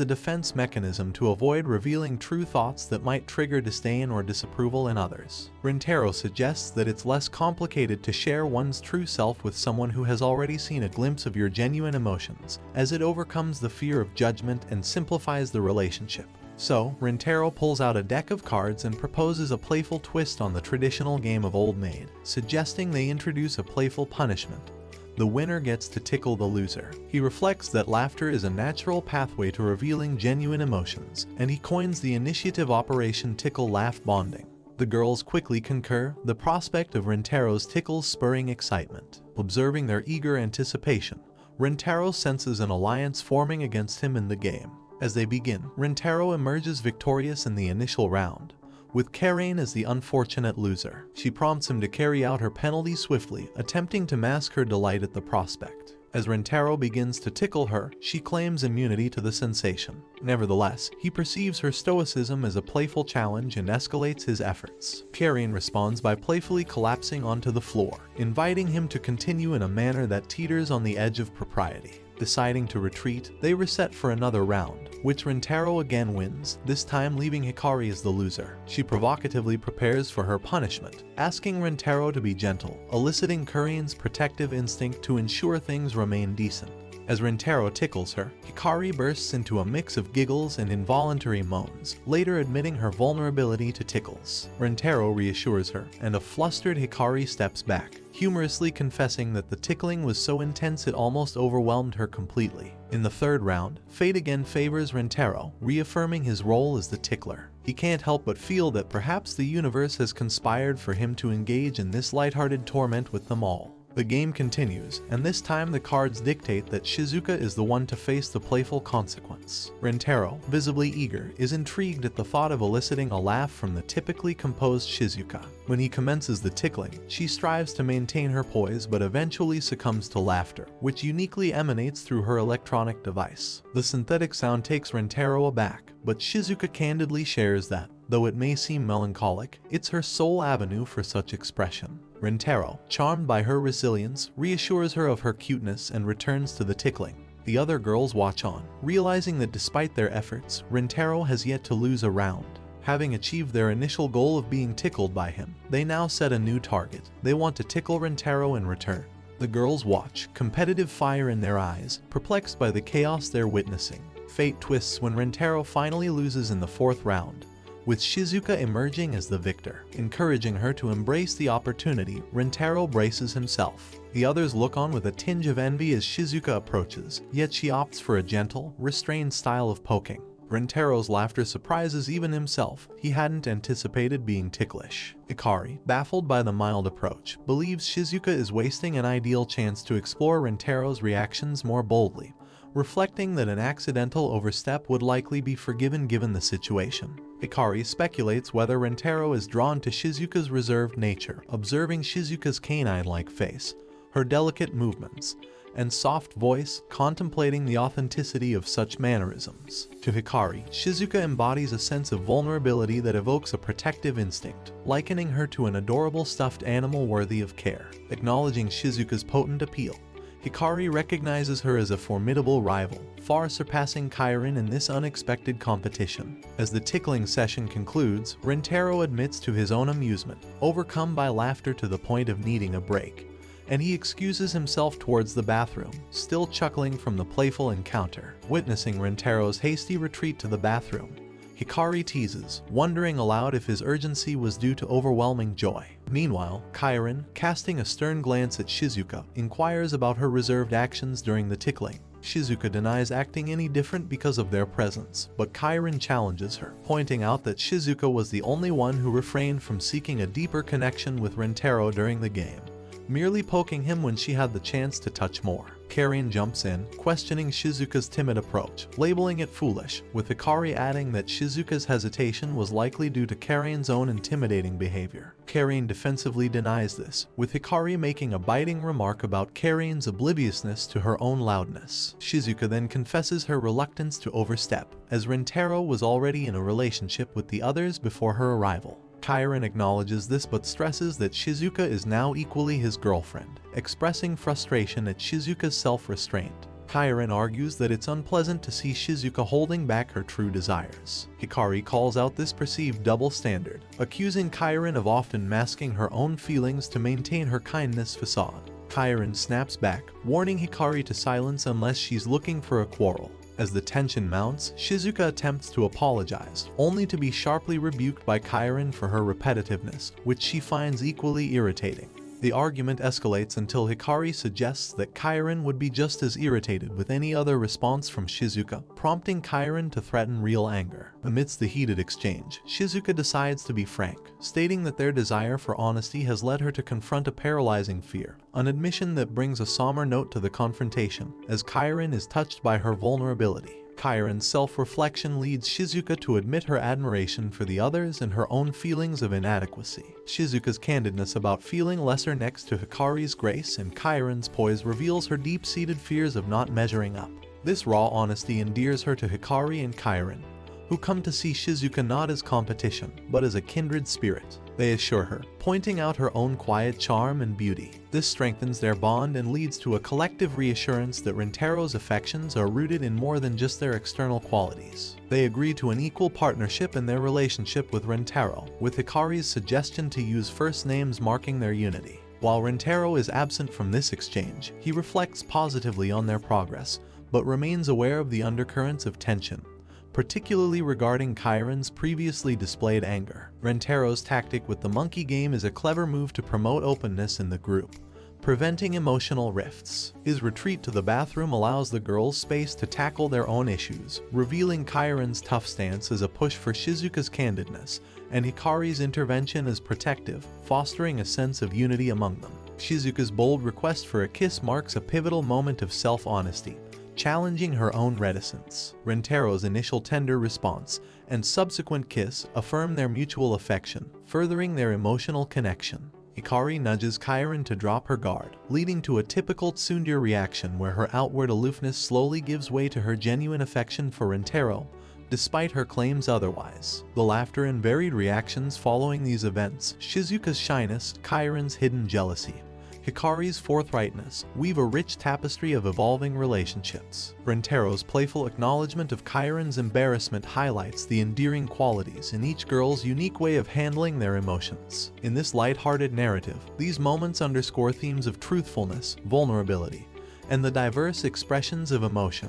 a defense mechanism to avoid revealing true thoughts that might trigger disdain or disapproval in others. Rentaro suggests that it's less complicated to share one's true self with someone who has already seen a glimpse of your genuine emotions, as it overcomes the fear of judgment and simplifies the relationship. So, Rentaro pulls out a deck of cards and proposes a playful twist on the traditional game of Old Maid, suggesting they introduce a playful punishment, The winner gets to tickle the loser. He reflects that laughter is a natural pathway to revealing genuine emotions, and he coins the initiative Operation Tickle Laugh Bonding. The girls quickly concur, the prospect of Rintaro's tickles spurring excitement. Observing their eager anticipation, Rintaro senses an alliance forming against him in the game. As they begin, Rintaro emerges victorious in the initial round, with Karain as the unfortunate loser. She prompts him to carry out her penalty swiftly, attempting to mask her delight at the prospect. As Rintaro begins to tickle her, she claims immunity to the sensation. Nevertheless, he perceives her stoicism as a playful challenge and escalates his efforts. Karain responds by playfully collapsing onto the floor, inviting him to continue in a manner that teeters on the edge of propriety. Deciding to retreat, they reset for another round, which Rintaro again wins, this time leaving Hikari as the loser. She provocatively prepares for her punishment, asking Rintaro to be gentle, eliciting Karain's protective instinct to ensure things remain decent. As Rintaro tickles her, Hikari bursts into a mix of giggles and involuntary moans, later admitting her vulnerability to tickles. Rintaro reassures her, and a flustered Hikari steps back, humorously confessing that the tickling was so intense it almost overwhelmed her completely. In the third round, fate again favors Rintaro, reaffirming his role as the tickler. He can't help but feel that perhaps the universe has conspired for him to engage in this lighthearted torment with them all. The game continues, and this time the cards dictate that Shizuka is the one to face the playful consequence. Rintaro, visibly eager, is intrigued at the thought of eliciting a laugh from the typically composed Shizuka. When he commences the tickling, she strives to maintain her poise but eventually succumbs to laughter, which uniquely emanates through her electronic device. The synthetic sound takes Rintaro aback, but Shizuka candidly shares that, though it may seem melancholic, it's her sole avenue for such expression. Rintaro, charmed by her resilience, reassures her of her cuteness and returns to the tickling. The other girls watch on, realizing that despite their efforts, Rintaro has yet to lose a round. Having achieved their initial goal of being tickled by him, they now set a new target. They want to tickle Rintaro in return. The girls watch, competitive fire in their eyes, perplexed by the chaos they're witnessing. Fate twists when Rintaro finally loses in the fourth round, with Shizuka emerging as the victor. Encouraging her to embrace the opportunity, Rintaro braces himself. The others look on with a tinge of envy as Shizuka approaches, yet she opts for a gentle, restrained style of poking. Rintaro's laughter surprises even himself. He hadn't anticipated being ticklish. Hikari, baffled by the mild approach, believes Shizuka is wasting an ideal chance to explore Rintaro's reactions more boldly, reflecting that an accidental overstep would likely be forgiven given the situation. Hikari speculates whether Rintaro is drawn to Shizuka's reserved nature, observing Shizuka's canine-like face, her delicate movements, and soft voice, contemplating the authenticity of such mannerisms. To Hikari, Shizuka embodies a sense of vulnerability that evokes a protective instinct, likening her to an adorable stuffed animal worthy of care. Acknowledging Shizuka's potent appeal, Hikari recognizes her as a formidable rival, far surpassing Kairin in this unexpected competition. As the tickling session concludes, Rintaro admits to his own amusement, overcome by laughter to the point of needing a break, and he excuses himself towards the bathroom, still chuckling from the playful encounter. Witnessing Rintaro's hasty retreat to the bathroom, Hikari teases, wondering aloud if his urgency was due to overwhelming joy. Meanwhile, Kairin, casting a stern glance at Shizuka, inquires about her reserved actions during the tickling. Shizuka denies acting any different because of their presence, but Kairin challenges her, pointing out that Shizuka was the only one who refrained from seeking a deeper connection with Rintaro during the game, merely poking him when she had the chance to touch more. Karain jumps in, questioning Shizuka's timid approach, labeling it foolish, with Hikari adding that Shizuka's hesitation was likely due to Karain's own intimidating behavior. Karain defensively denies this, with Hikari making a biting remark about Karain's obliviousness to her own loudness. Shizuka then confesses her reluctance to overstep, as Rintaro was already in a relationship with the others before her arrival. Kairin acknowledges this but stresses that Shizuka is now equally his girlfriend, expressing frustration at Shizuka's self-restraint. Kairin argues that it's unpleasant to see Shizuka holding back her true desires. Hikari calls out this perceived double standard, accusing Kairin of often masking her own feelings to maintain her kindness facade. Kairin snaps back, warning Hikari to silence unless she's looking for a quarrel. As the tension mounts, Shizuka attempts to apologize, only to be sharply rebuked by Kairin for her repetitiveness, which she finds equally irritating. The argument escalates until Hikari suggests that Kairin would be just as irritated with any other response from Shizuka, prompting Kairin to threaten real anger. Amidst the heated exchange, Shizuka decides to be frank, stating that their desire for honesty has led her to confront a paralyzing fear, an admission that brings a somber note to the confrontation, as Kairin is touched by her vulnerability. Kairin's self-reflection leads Shizuka to admit her admiration for the others and her own feelings of inadequacy. Shizuka's candidness about feeling lesser next to Hikari's grace and Kairin's poise reveals her deep-seated fears of not measuring up. This raw honesty endears her to Hikari and Kairin, who come to see Shizuka not as competition, but as a kindred spirit. They assure her, pointing out her own quiet charm and beauty. This strengthens their bond and leads to a collective reassurance that Rintaro's affections are rooted in more than just their external qualities. They agree to an equal partnership in their relationship with Rintaro, with Hikari's suggestion to use first names marking their unity. While Rintaro is absent from this exchange, he reflects positively on their progress, but remains aware of the undercurrents of tension, particularly regarding Kairin's previously displayed anger. Rentaro's tactic with the monkey game is a clever move to promote openness in the group, preventing emotional rifts. His retreat to the bathroom allows the girls space to tackle their own issues, revealing Kairin's tough stance as a push for Shizuka's candidness, and Hikari's intervention as protective, fostering a sense of unity among them. Shizuka's bold request for a kiss marks a pivotal moment of self-honesty, challenging her own reticence. Rintaro's initial tender response and subsequent kiss affirm their mutual affection, furthering their emotional connection. Hikari nudges Kairin to drop her guard, leading to a typical tsundere reaction where her outward aloofness slowly gives way to her genuine affection for Rintaro, despite her claims otherwise. The laughter and varied reactions following these events, Shizuka's shyness, Kairin's hidden jealousy, Hikari's forthrightness weave a rich tapestry of evolving relationships. Rintaro's playful acknowledgement of Kairin's embarrassment highlights the endearing qualities in each girl's unique way of handling their emotions. In this light-hearted narrative, these moments underscore themes of truthfulness, vulnerability, and the diverse expressions of emotion,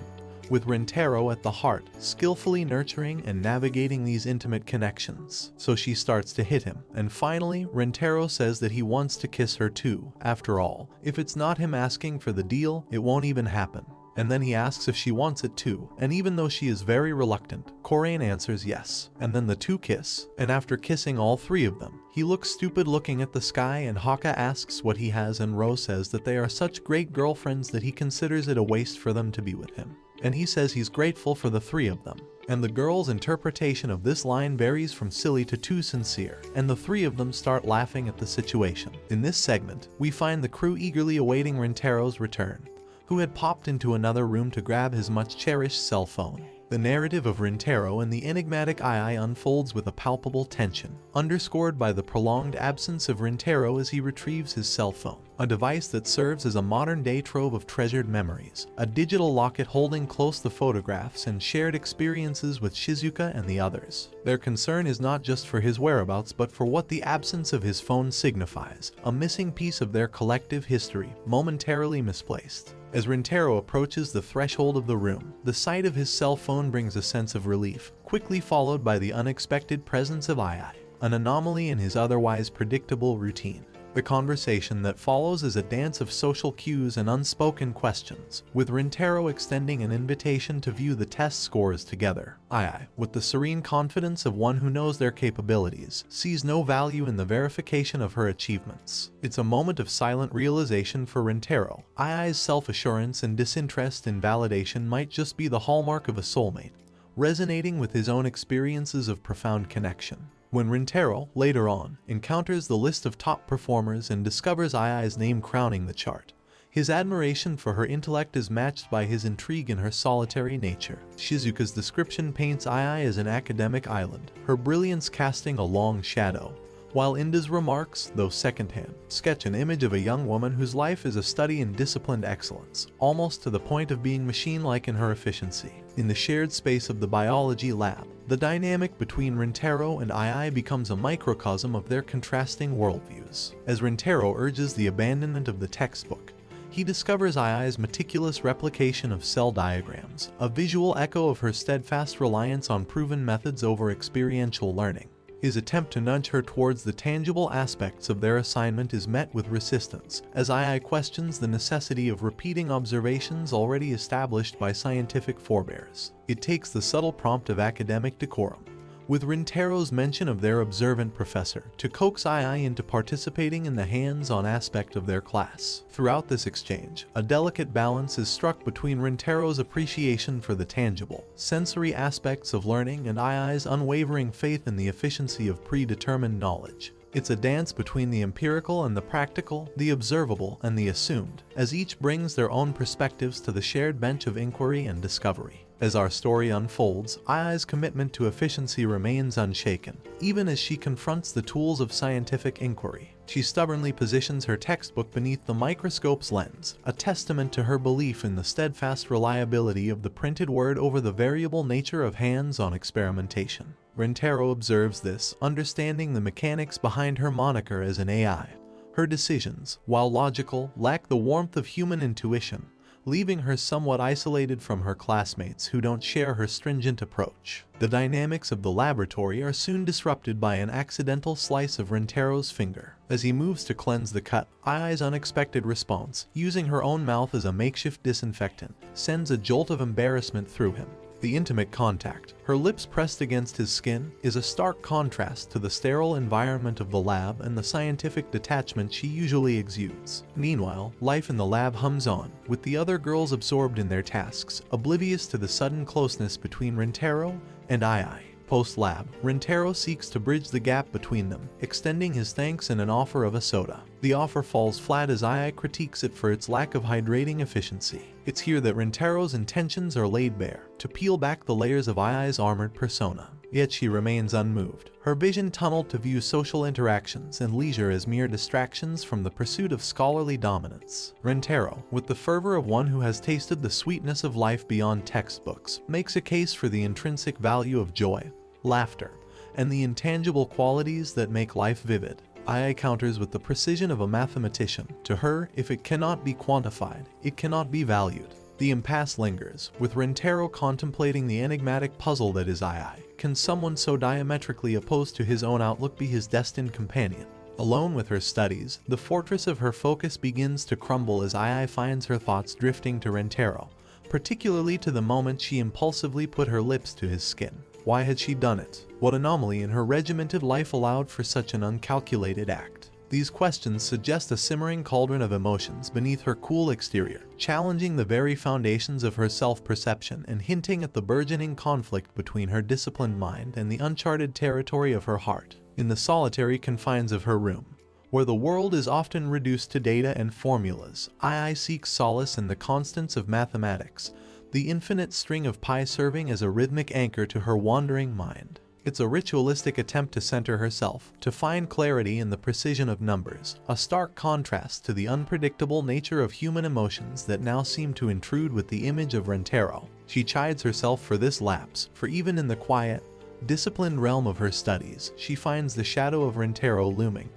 with Rintaro at the heart, skillfully nurturing and navigating these intimate connections. So she starts to hit him, and finally, Rintaro says that he wants to kiss her too. After all, if it's not him asking for the deal, it won't even happen. And then he asks if she wants it too, and even though she is very reluctant, Korean answers yes. And then the two kiss, and after kissing all three of them, he looks stupid looking at the sky, and Haka asks what he has, and Ro says that they are such great girlfriends that he considers it a waste for them to be with him. And he says he's grateful for the three of them. And the girl's interpretation of this line varies from silly to too sincere, and the three of them start laughing at the situation. In this segment, we find the crew eagerly awaiting Rintaro's return, who had popped into another room to grab his much-cherished cell phone. The narrative of Rintaro and the enigmatic Ai unfolds with a palpable tension, underscored by the prolonged absence of Rintaro as he retrieves his cell phone, a device that serves as a modern-day trove of treasured memories, a digital locket holding close the photographs and shared experiences with Shizuka and the others. Their concern is not just for his whereabouts but for what the absence of his phone signifies, a missing piece of their collective history, momentarily misplaced. As Rintaro approaches the threshold of the room, the sight of his cell phone brings a sense of relief, quickly followed by the unexpected presence of Ai, an anomaly in his otherwise predictable routine. The conversation that follows is a dance of social cues and unspoken questions, with Rintaro extending an invitation to view the test scores together. Ai, with the serene confidence of one who knows their capabilities, sees no value in the verification of her achievements. It's a moment of silent realization for Rintaro. Ai's self-assurance and disinterest in validation might just be the hallmark of a soulmate, resonating with his own experiences of profound connection. When Rintaro, later on, encounters the list of top performers and discovers Ai's name crowning the chart, his admiration for her intellect is matched by his intrigue in her solitary nature. Shizuka's description paints Ai as an academic island, her brilliance casting a long shadow, while Inda's remarks, though secondhand, sketch an image of a young woman whose life is a study in disciplined excellence, almost to the point of being machine-like in her efficiency. In the shared space of the biology lab, the dynamic between Rintaro and Ai becomes a microcosm of their contrasting worldviews. As Rintaro urges the abandonment of the textbook, he discovers Ai's meticulous replication of cell diagrams, a visual echo of her steadfast reliance on proven methods over experiential learning. His attempt to nudge her towards the tangible aspects of their assignment is met with resistance, as Ai questions the necessity of repeating observations already established by scientific forebears. It takes the subtle prompt of academic decorum, with Rintaro's mention of their observant professor, to coax Ai into participating in the hands-on aspect of their class. Throughout this exchange, a delicate balance is struck between Rintaro's appreciation for the tangible, sensory aspects of learning and Ai's unwavering faith in the efficiency of predetermined knowledge. It's a dance between the empirical and the practical, the observable and the assumed, as each brings their own perspectives to the shared bench of inquiry and discovery. As our story unfolds, Ai's commitment to efficiency remains unshaken, even as she confronts the tools of scientific inquiry. She stubbornly positions her textbook beneath the microscope's lens, a testament to her belief in the steadfast reliability of the printed word over the variable nature of hands-on experimentation. Rintaro observes this, understanding the mechanics behind her moniker as an AI. Her decisions, while logical, lack the warmth of human intuition, leaving her somewhat isolated from her classmates who don't share her stringent approach. The dynamics of the laboratory are soon disrupted by an accidental slice of Rintaro's finger. As he moves to cleanse the cut, Ai's unexpected response, using her own mouth as a makeshift disinfectant, sends a jolt of embarrassment through him. The intimate contact, her lips pressed against his skin, is a stark contrast to the sterile environment of the lab and the scientific detachment she usually exudes. Meanwhile, life in the lab hums on, with the other girls absorbed in their tasks, oblivious to the sudden closeness between Rintaro and Ai. Post-lab, Rintaro seeks to bridge the gap between them, extending his thanks and an offer of a soda. The offer falls flat as Ai critiques it for its lack of hydrating efficiency. It's here that Rintaro's intentions are laid bare, to peel back the layers of Ai's armored persona. Yet she remains unmoved, her vision tunneled to view social interactions and leisure as mere distractions from the pursuit of scholarly dominance. Rintaro, with the fervor of one who has tasted the sweetness of life beyond textbooks, makes a case for the intrinsic value of joy, laughter, and the intangible qualities that make life vivid. Ai counters with the precision of a mathematician. To her, if it cannot be quantified, it cannot be valued. The impasse lingers, with Rintaro contemplating the enigmatic puzzle that is Ai. Can someone so diametrically opposed to his own outlook be his destined companion? Alone with her studies, the fortress of her focus begins to crumble as Ai finds her thoughts drifting to Rintaro, particularly to the moment she impulsively put her lips to his skin. Why had she done it? What anomaly in her regimented life allowed for such an uncalculated act? These questions suggest a simmering cauldron of emotions beneath her cool exterior, challenging the very foundations of her self-perception and hinting at the burgeoning conflict between her disciplined mind and the uncharted territory of her heart. In the solitary confines of her room, where the world is often reduced to data and formulas, Ai seeks solace in the constants of mathematics, the infinite string of pi serving as a rhythmic anchor to her wandering mind. It's a ritualistic attempt to center herself, to find clarity in the precision of numbers, a stark contrast to the unpredictable nature of human emotions that now seem to intrude with the image of Rintaro. She chides herself for this lapse, for even in the quiet, disciplined realm of her studies, she finds the shadow of Rintaro looming,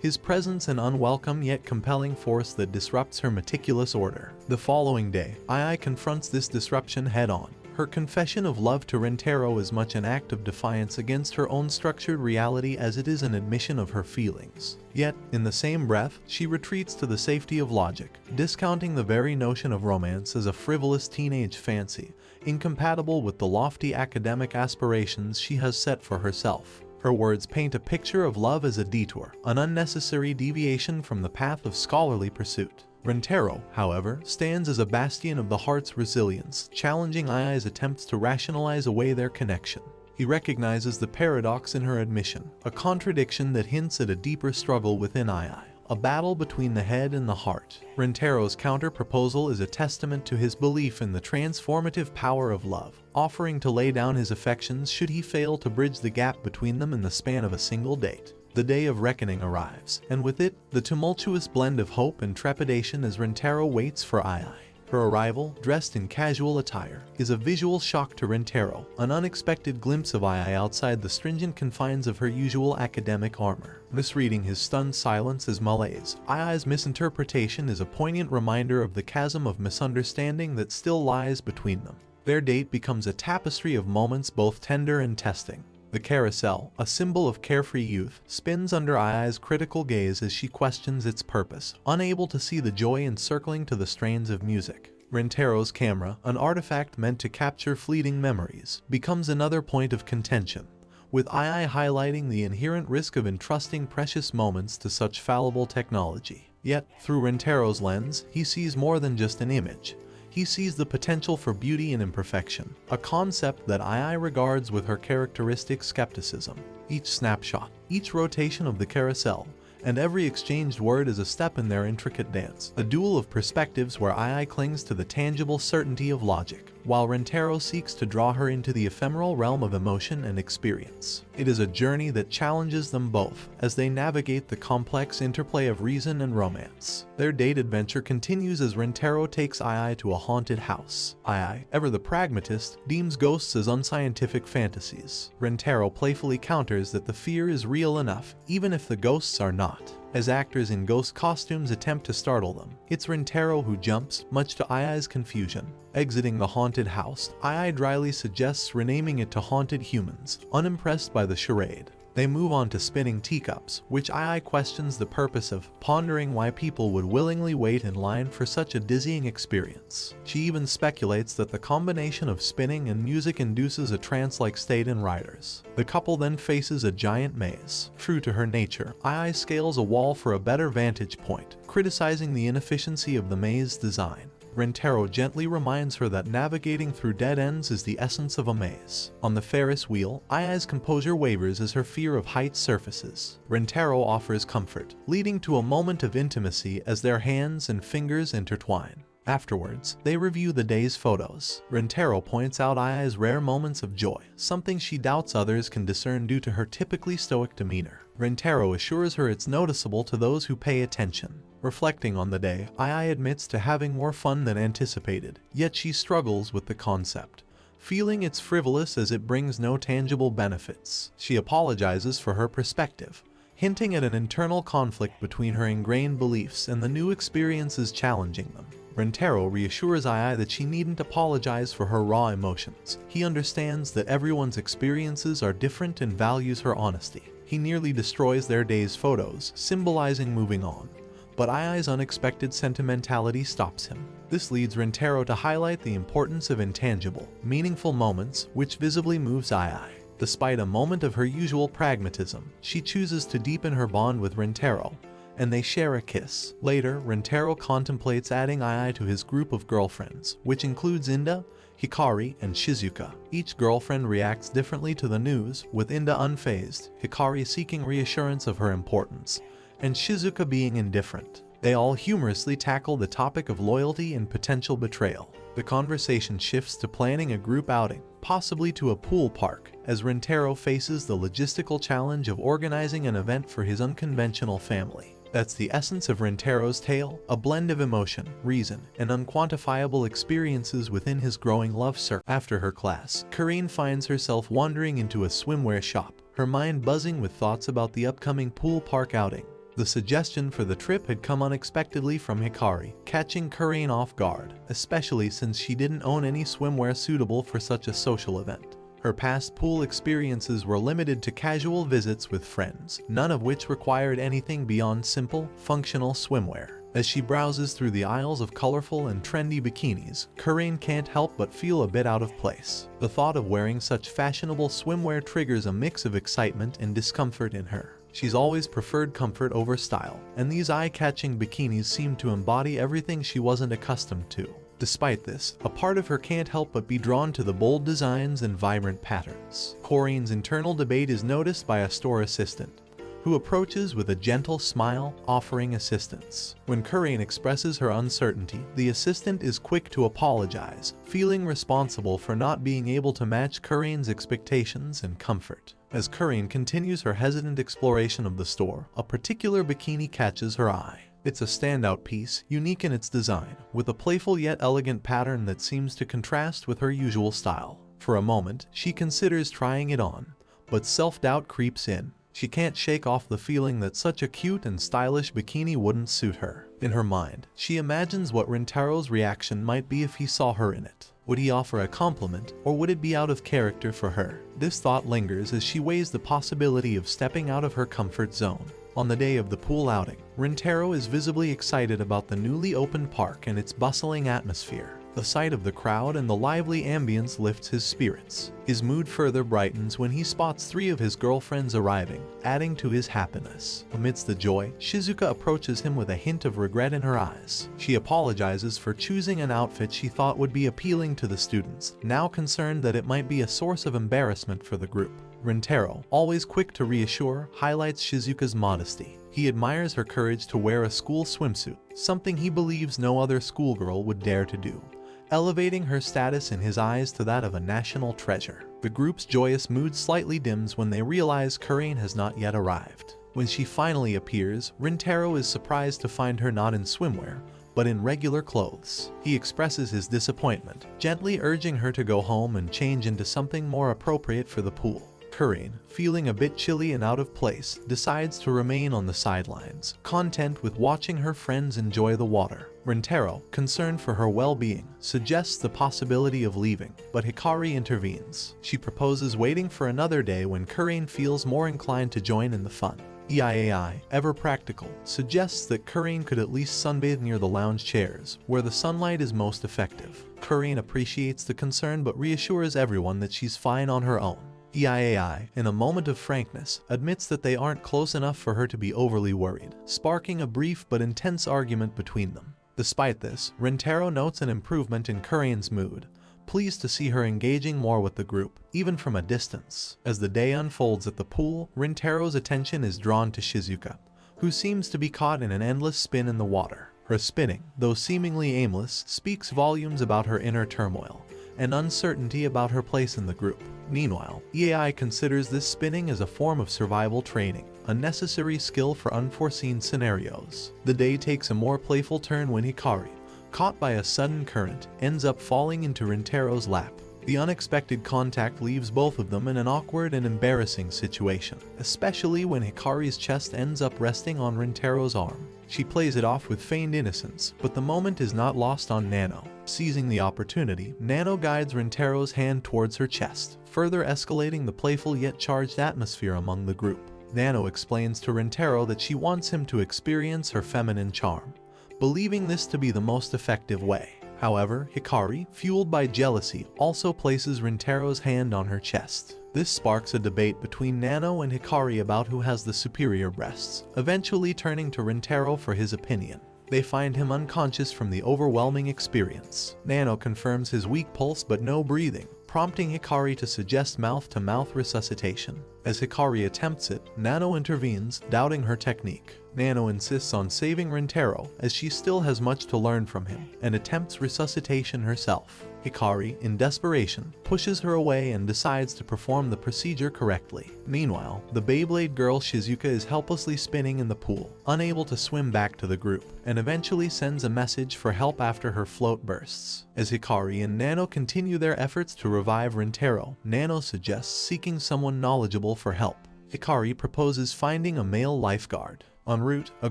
his presence an unwelcome yet compelling force that disrupts her meticulous order. The following day, Ai confronts this disruption head-on. Her confession of love to Rintaro is much an act of defiance against her own structured reality as it is an admission of her feelings. Yet, in the same breath, she retreats to the safety of logic, discounting the very notion of romance as a frivolous teenage fancy, incompatible with the lofty academic aspirations she has set for herself. Her words paint a picture of love as a detour, an unnecessary deviation from the path of scholarly pursuit. Rintaro, however, stands as a bastion of the heart's resilience, challenging Ai's attempts to rationalize away their connection. He recognizes the paradox in her admission, a contradiction that hints at a deeper struggle within Ai, a battle between the head and the heart. Rintaro's counter-proposal is a testament to his belief in the transformative power of love, offering to lay down his affections should he fail to bridge the gap between them in the span of a single date. The day of reckoning arrives, and with it, the tumultuous blend of hope and trepidation as Rintaro waits for Ai. Her arrival, dressed in casual attire, is a visual shock to Rintaro, an unexpected glimpse of Ai outside the stringent confines of her usual academic armor. Misreading his stunned silence as malaise, Ai's misinterpretation is a poignant reminder of the chasm of misunderstanding that still lies between them. Their date becomes a tapestry of moments both tender and testing. The carousel, a symbol of carefree youth, spins under Ai's critical gaze as she questions its purpose, unable to see the joy in circling to the strains of music. Rentero's camera, an artifact meant to capture fleeting memories, becomes another point of contention, with Ai highlighting the inherent risk of entrusting precious moments to such fallible technology. Yet, through Rentero's lens, he sees more than just an image. He sees the potential for beauty in imperfection, a concept that Ai regards with her characteristic skepticism. Each snapshot, each rotation of the carousel, and every exchanged word is a step in their intricate dance, a duel of perspectives where Ai clings to the tangible certainty of logic, while Rentero seeks to draw her into the ephemeral realm of emotion and experience. It is a journey that challenges them both as they navigate the complex interplay of reason and romance. Their date adventure continues as Rentero takes Ai to a haunted house. Ai, ever the pragmatist, deems ghosts as unscientific fantasies. Rentero playfully counters that the fear is real enough, even if the ghosts are not. As actors in ghost costumes attempt to startle them, it's Rentero who jumps, much to Ai's confusion. Exiting the haunted house, Ai dryly suggests renaming it to Haunted Humans, unimpressed by the charade. They move on to spinning teacups, which Ai questions the purpose of, pondering why people would willingly wait in line for such a dizzying experience. She even speculates that the combination of spinning and music induces a trance-like state in riders. The couple then faces a giant maze. True to her nature, Ai scales a wall for a better vantage point, criticizing the inefficiency of the maze design. Rentero gently reminds her that navigating through dead ends is the essence of a maze. On the Ferris wheel, Ai's composure wavers as her fear of heights surfaces. Rentero offers comfort, leading to a moment of intimacy as their hands and fingers intertwine. Afterwards, they review the day's photos. Rentero points out Ai's rare moments of joy, something she doubts others can discern due to her typically stoic demeanor. Rentero assures her it's noticeable to those who pay attention. Reflecting on the day, Ai admits to having more fun than anticipated, yet she struggles with the concept, feeling it's frivolous as it brings no tangible benefits. She apologizes for her perspective, hinting at an internal conflict between her ingrained beliefs and the new experiences challenging them. Rentero reassures Ai that she needn't apologize for her raw emotions. He understands that everyone's experiences are different and values her honesty. He nearly destroys their day's photos, symbolizing moving on. But Ai's unexpected sentimentality stops him. This leads Rentero to highlight the importance of intangible, meaningful moments, which visibly moves Ai. Despite a moment of her usual pragmatism, she chooses to deepen her bond with Rentero, and they share a kiss. Later, Rentero contemplates adding Ai to his group of girlfriends, which includes Inda, Hikari, and Shizuka. Each girlfriend reacts differently to the news, with Inda unfazed, Hikari seeking reassurance of her importance, and Shizuka being indifferent. They all humorously tackle the topic of loyalty and potential betrayal. The conversation shifts to planning a group outing, possibly to a pool park, as Rentero faces the logistical challenge of organizing an event for his unconventional family. That's the essence of Rentero's tale, a blend of emotion, reason, and unquantifiable experiences within his growing love circle. After her class, Karine finds herself wandering into a swimwear shop, her mind buzzing with thoughts about the upcoming pool park outing. The suggestion for the trip had come unexpectedly from Hikari, catching Karine off guard, especially since she didn't own any swimwear suitable for such a social event. Her past pool experiences were limited to casual visits with friends, none of which required anything beyond simple, functional swimwear. As she browses through the aisles of colorful and trendy bikinis, Karine can't help but feel a bit out of place. The thought of wearing such fashionable swimwear triggers a mix of excitement and discomfort in her. She's always preferred comfort over style, and these eye-catching bikinis seem to embody everything she wasn't accustomed to. Despite this, a part of her can't help but be drawn to the bold designs and vibrant patterns. Karine's internal debate is noticed by a store assistant, who approaches with a gentle smile, offering assistance. When Karine expresses her uncertainty, the assistant is quick to apologize, feeling responsible for not being able to match Karine's expectations and comfort. As Karine continues her hesitant exploration of the store, a particular bikini catches her eye. It's a standout piece, unique in its design, with a playful yet elegant pattern that seems to contrast with her usual style. For a moment, she considers trying it on, but self-doubt creeps in. She can't shake off the feeling that such a cute and stylish bikini wouldn't suit her. In her mind, she imagines what Rintaro's reaction might be if he saw her in it. Would he offer a compliment, or would it be out of character for her? This thought lingers as she weighs the possibility of stepping out of her comfort zone. On the day of the pool outing, Rintaro is visibly excited about the newly opened park and its bustling atmosphere. The sight of the crowd and the lively ambience lifts his spirits. His mood further brightens when he spots 3 of his girlfriends arriving, adding to his happiness. Amidst the joy, Shizuka approaches him with a hint of regret in her eyes. She apologizes for choosing an outfit she thought would be appealing to the students, now concerned that it might be a source of embarrassment for the group. Rintaro, always quick to reassure, highlights Shizuka's modesty. He admires her courage to wear a school swimsuit, something he believes no other schoolgirl would dare to do, elevating her status in his eyes to that of a national treasure. The group's joyous mood slightly dims when they realize Kurain has not yet arrived. When she finally appears, Rintaro is surprised to find her not in swimwear, but in regular clothes. He expresses his disappointment, gently urging her to go home and change into something more appropriate for the pool. Kurain, feeling a bit chilly and out of place, decides to remain on the sidelines, content with watching her friends enjoy the water. Rintaro, concerned for her well-being, suggests the possibility of leaving, but Hikari intervenes. She proposes waiting for another day when Kurain feels more inclined to join in the fun. EIAI, ever practical, suggests that Kurain could at least sunbathe near the lounge chairs, where the sunlight is most effective. Kurain appreciates the concern but reassures everyone that she's fine on her own. EIAI, in a moment of frankness, admits that they aren't close enough for her to be overly worried, sparking a brief but intense argument between them. Despite this, Rintaro notes an improvement in Kurain's mood, pleased to see her engaging more with the group, even from a distance. As the day unfolds at the pool, Rintaro's attention is drawn to Shizuka, who seems to be caught in an endless spin in the water. Her spinning, though seemingly aimless, speaks volumes about her inner turmoil and uncertainty about her place in the group. Meanwhile, EAI considers this spinning as a form of survival training, a necessary skill for unforeseen scenarios. The day takes a more playful turn when Hikari, caught by a sudden current, ends up falling into Rintaro's lap. The unexpected contact leaves both of them in an awkward and embarrassing situation, especially when Hikari's chest ends up resting on Rintaro's arm. She plays it off with feigned innocence, but the moment is not lost on Nano. Seizing the opportunity, Nano guides Rintaro's hand towards her chest, further escalating the playful yet charged atmosphere among the group. Nano explains to Rintaro that she wants him to experience her feminine charm, believing this to be the most effective way. However, Hikari, fueled by jealousy, also places Rintaro's hand on her chest. This sparks a debate between Nano and Hikari about who has the superior breasts, eventually turning to Rintaro for his opinion. They find him unconscious from the overwhelming experience. Nano confirms his weak pulse but no breathing, prompting Hikari to suggest mouth-to-mouth resuscitation. As Hikari attempts it, Nano intervenes, doubting her technique. Nano insists on saving Rintaro, as she still has much to learn from him, and attempts resuscitation herself. Hikari, in desperation, pushes her away and decides to perform the procedure correctly. Meanwhile, the Beyblade girl Shizuka is helplessly spinning in the pool, unable to swim back to the group, and eventually sends a message for help after her float bursts. As Hikari and Nano continue their efforts to revive Rintaro, Nano suggests seeking someone knowledgeable for help. Hikari proposes finding a male lifeguard. En route, a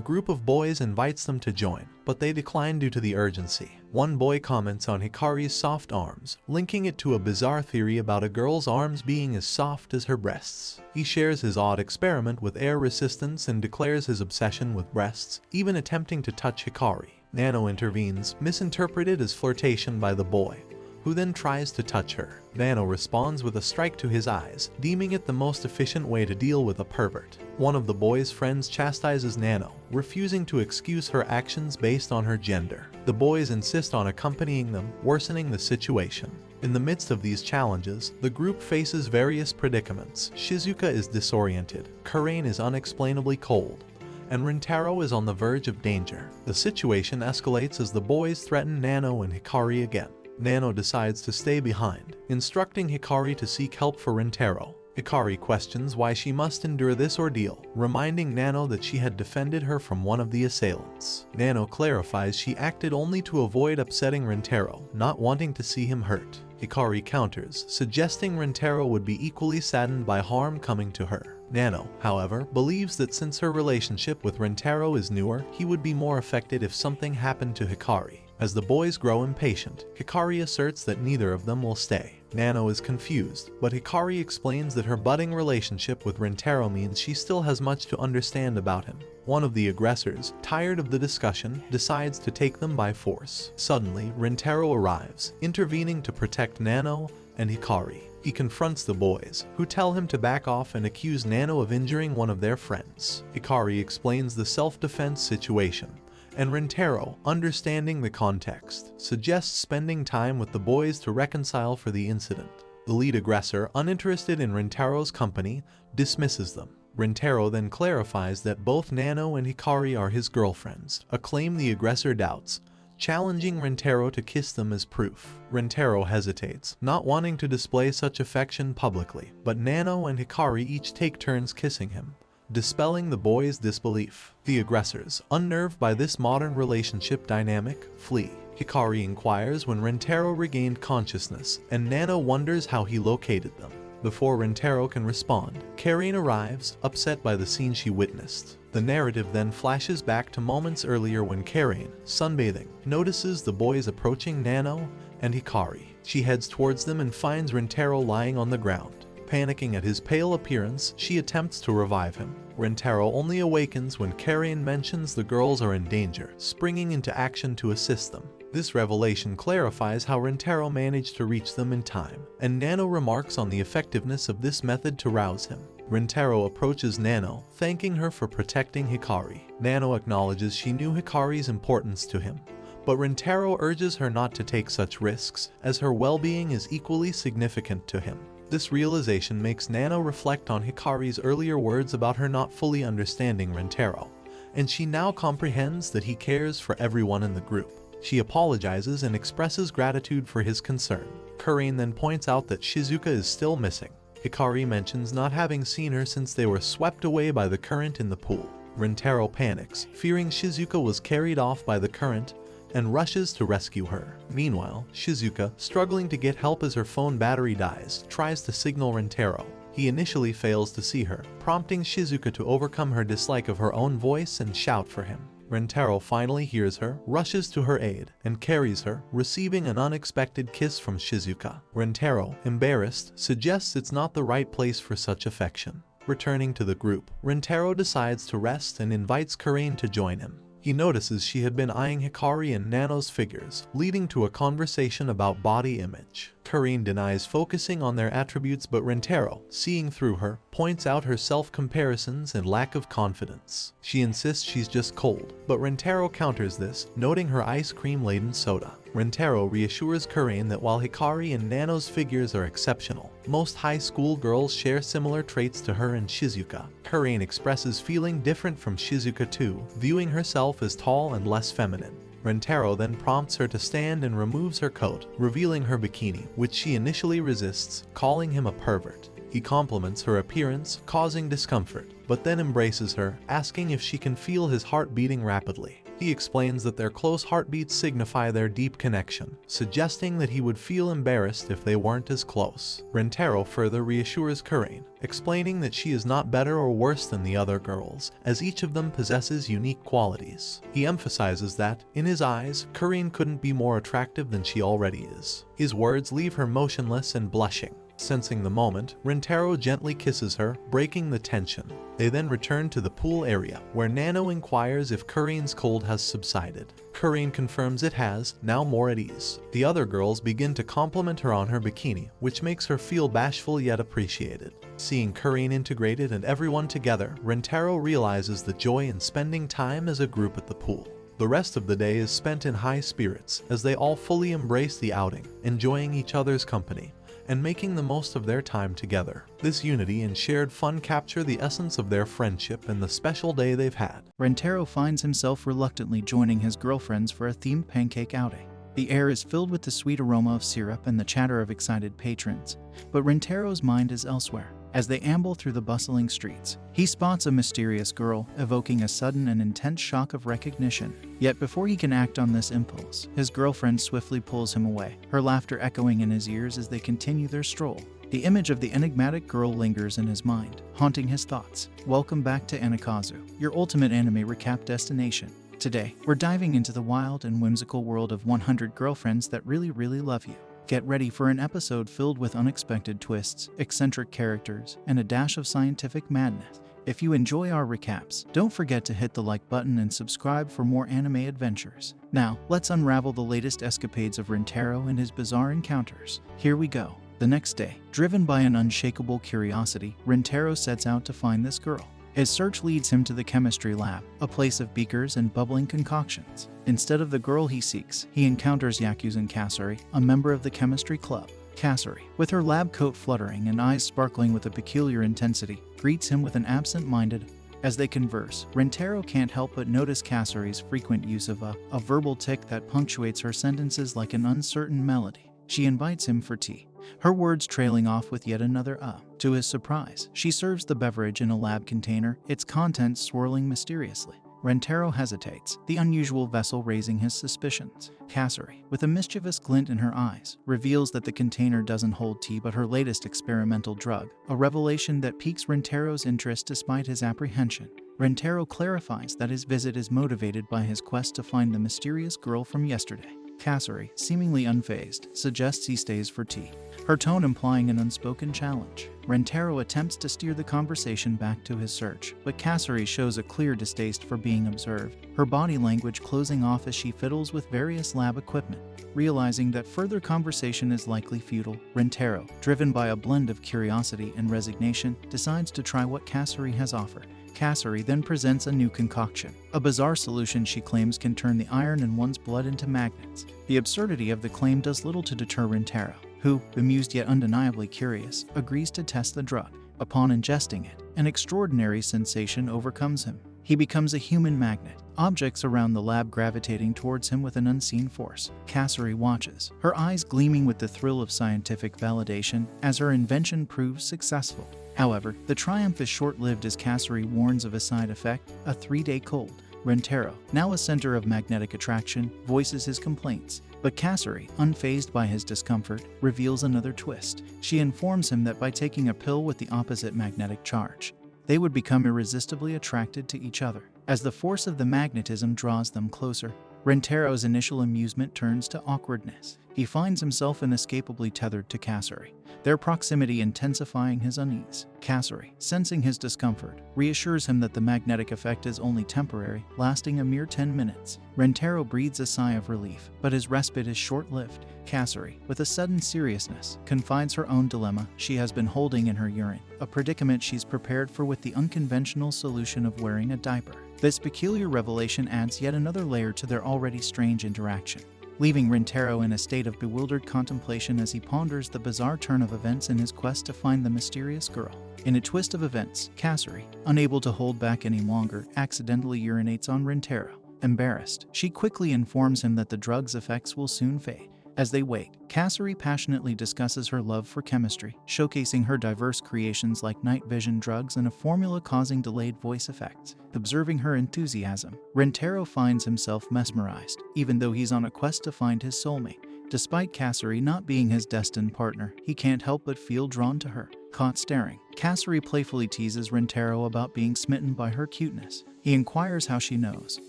group of boys invites them to join, but they decline due to the urgency. One boy comments on Hikari's soft arms, linking it to a bizarre theory about a girl's arms being as soft as her breasts. He shares his odd experiment with air resistance and declares his obsession with breasts, even attempting to touch Hikari. Nano intervenes, misinterpreted as flirtation by the boy, who then tries to touch her. Nano responds with a strike to his eyes, deeming it the most efficient way to deal with a pervert. One of the boy's friends chastises Nano, refusing to excuse her actions based on her gender. The boys insist on accompanying them, worsening the situation. In the midst of these challenges, the group faces various predicaments. Shizuka is disoriented, Kurain is unexplainably cold, and Rintaro is on the verge of danger. The situation escalates as the boys threaten Nano and Hikari again. Nano decides to stay behind, instructing Hikari to seek help for Rintaro. Hikari questions why she must endure this ordeal, reminding Nano that she had defended her from one of the assailants. Nano clarifies she acted only to avoid upsetting Rintaro, not wanting to see him hurt. Hikari counters, suggesting Rintaro would be equally saddened by harm coming to her. Nano, however, believes that since her relationship with Rentaro is newer, he would be more affected if something happened to Hikari. As the boys grow impatient, Hikari asserts that neither of them will stay. Nano is confused, but Hikari explains that her budding relationship with Rentaro means she still has much to understand about him. One of the aggressors, tired of the discussion, decides to take them by force. Suddenly, Rentaro arrives, intervening to protect Nano and Hikari. He confronts the boys, who tell him to back off and accuse Nano of injuring one of their friends. Hikari explains the self-defense situation, and Rentaro, understanding the context, suggests spending time with the boys to reconcile for the incident. The lead aggressor, uninterested in Rentaro's company, dismisses them. Rentaro then clarifies that both Nano and Hikari are his girlfriends, a claim the aggressor doubts, challenging Rentaro to kiss them as proof. Rentaro hesitates, not wanting to display such affection publicly, but Nano and Hikari each take turns kissing him, dispelling the boys' disbelief. The aggressors, unnerved by this modern relationship dynamic, flee. Hikari inquires when Rentaro regained consciousness, and Nano wonders how he located them. Before Rentaro can respond, Karin arrives, upset by the scene she witnessed. The narrative then flashes back to moments earlier when Karin, sunbathing, notices the boys approaching Nano and Hikari. She heads towards them and finds Rentaro lying on the ground. Panicking at his pale appearance, she attempts to revive him. Rentaro only awakens when Karin mentions the girls are in danger, springing into action to assist them. This revelation clarifies how Rentaro managed to reach them in time, and Nano remarks on the effectiveness of this method to rouse him. Rentaro approaches Nano, thanking her for protecting Hikari. Nano acknowledges she knew Hikari's importance to him, but Rentaro urges her not to take such risks, as her well-being is equally significant to him. This realization makes Nano reflect on Hikari's earlier words about her not fully understanding Rentaro, and she now comprehends that he cares for everyone in the group. She apologizes and expresses gratitude for his concern. Karin then points out that Shizuka is still missing. Hikari mentions not having seen her since they were swept away by the current in the pool. Rentaro panics, fearing Shizuka was carried off by the current, and rushes to rescue her. Meanwhile, Shizuka, struggling to get help as her phone battery dies, tries to signal Rentaro. He initially fails to see her, prompting Shizuka to overcome her dislike of her own voice and shout for him. Rentaro finally hears her, rushes to her aid, and carries her, receiving an unexpected kiss from Shizuka. Rentaro, embarrassed, suggests it's not the right place for such affection. Returning to the group, Rentaro decides to rest and invites Karin to join him. He notices she had been eyeing Hikari and Nano's figures, leading to a conversation about body image. Karin denies focusing on their attributes, but Rentaro, seeing through her, points out her self-comparisons and lack of confidence. She insists she's just cold, but Rentaro counters this, noting her ice cream-laden soda. Rentaro reassures Karin that while Hikari and Nano's figures are exceptional, most high school girls share similar traits to her and Shizuka. Karin expresses feeling different from Shizuka too, viewing herself as tall and less feminine. Rentaro then prompts her to stand and removes her coat, revealing her bikini, which she initially resists, calling him a pervert. He compliments her appearance, causing discomfort, but then embraces her, asking if she can feel his heart beating rapidly. He explains that their close heartbeats signify their deep connection, suggesting that he would feel embarrassed if they weren't as close. Rentaro further reassures Karin, explaining that she is not better or worse than the other girls, as each of them possesses unique qualities. He emphasizes that, in his eyes, Karin couldn't be more attractive than she already is. His words leave her motionless and blushing. Sensing the moment, Rentaro gently kisses her, breaking the tension. They then return to the pool area, where Nano inquires if Karin's cold has subsided. Karin confirms it has, now more at ease. The other girls begin to compliment her on her bikini, which makes her feel bashful yet appreciated. Seeing Karin integrated and everyone together, Rentaro realizes the joy in spending time as a group at the pool. The rest of the day is spent in high spirits, as they all fully embrace the outing, enjoying each other's company, and making the most of their time together. This unity and shared fun capture the essence of their friendship and the special day they've had. Rentaro finds himself reluctantly joining his girlfriends for a themed pancake outing. The air is filled with the sweet aroma of syrup and the chatter of excited patrons, but Rentaro's mind is elsewhere. As they amble through the bustling streets, he spots a mysterious girl, evoking a sudden and intense shock of recognition. Yet before he can act on this impulse, his girlfriend swiftly pulls him away, her laughter echoing in his ears as they continue their stroll. The image of the enigmatic girl lingers in his mind, haunting his thoughts. Welcome back to Anikazu, your ultimate anime recap destination. Today, we're diving into the wild and whimsical world of 100 girlfriends that really, really love you. Get ready for an episode filled with unexpected twists, eccentric characters, and a dash of scientific madness. If you enjoy our recaps, don't forget to hit the like button and subscribe for more anime adventures. Now, let's unravel the latest escapades of Rintaro and his bizarre encounters. Here we go. The next day, driven by an unshakable curiosity, Rintaro sets out to find this girl. His search leads him to the chemistry lab, a place of beakers and bubbling concoctions. Instead of the girl he seeks, he encounters Yakuzan Kasari, a member of the chemistry club. Kasari, with her lab coat fluttering and eyes sparkling with a peculiar intensity, greets him with an absent-minded. As they converse, Rintaro can't help but notice Kasari's frequent use of a verbal tick that punctuates her sentences like an uncertain melody. She invites him for tea, her words trailing off with yet another To his surprise, she serves the beverage in a lab container, its contents swirling mysteriously. Rintaro hesitates, the unusual vessel raising his suspicions. Kasari, with a mischievous glint in her eyes, reveals that the container doesn't hold tea but her latest experimental drug, a revelation that piques Rintaro's interest despite his apprehension. Rintaro clarifies that his visit is motivated by his quest to find the mysterious girl from yesterday. Kasari, seemingly unfazed, suggests he stays for tea, her tone implying an unspoken challenge. Rintaro attempts to steer the conversation back to his search, but Kasari shows a clear distaste for being observed, her body language closing off as she fiddles with various lab equipment. Realizing that further conversation is likely futile, Rintaro, driven by a blend of curiosity and resignation, decides to try what Kasari has offered. Kasari then presents a new concoction, a bizarre solution she claims can turn the iron in one's blood into magnets. The absurdity of the claim does little to deter Rintaro, who, bemused yet undeniably curious, agrees to test the drug. Upon ingesting it, an extraordinary sensation overcomes him. He becomes a human magnet, objects around the lab gravitating towards him with an unseen force. Kasari watches, her eyes gleaming with the thrill of scientific validation as her invention proves successful. However, the triumph is short-lived as Kasari warns of a side effect, a 3-day cold. Rintaro, now a center of magnetic attraction, voices his complaints. But Kasari, unfazed by his discomfort, reveals another twist. She informs him that by taking a pill with the opposite magnetic charge, they would become irresistibly attracted to each other. As the force of the magnetism draws them closer, Rintaro's initial amusement turns to awkwardness. He finds himself inescapably tethered to Kasari, their proximity intensifying his unease. Kasari, sensing his discomfort, reassures him that the magnetic effect is only temporary, lasting a mere 10 minutes. Rintaro breathes a sigh of relief, but his respite is short-lived. Kasari, with a sudden seriousness, confides her own dilemma she has been holding in her urine, a predicament she's prepared for with the unconventional solution of wearing a diaper. This peculiar revelation adds yet another layer to their already strange interaction, leaving Rintaro in a state of bewildered contemplation as he ponders the bizarre turn of events in his quest to find the mysterious girl. In a twist of events, Kasari, unable to hold back any longer, accidentally urinates on Rintaro. Embarrassed, she quickly informs him that the drug's effects will soon fade. As they wait, Kasari passionately discusses her love for chemistry, showcasing her diverse creations like night vision drugs and a formula causing delayed voice effects. Observing her enthusiasm, Rintaro finds himself mesmerized, even though he's on a quest to find his soulmate. Despite Kasari not being his destined partner, he can't help but feel drawn to her. Caught staring, Kasari playfully teases Rintaro about being smitten by her cuteness. He inquires how she knows,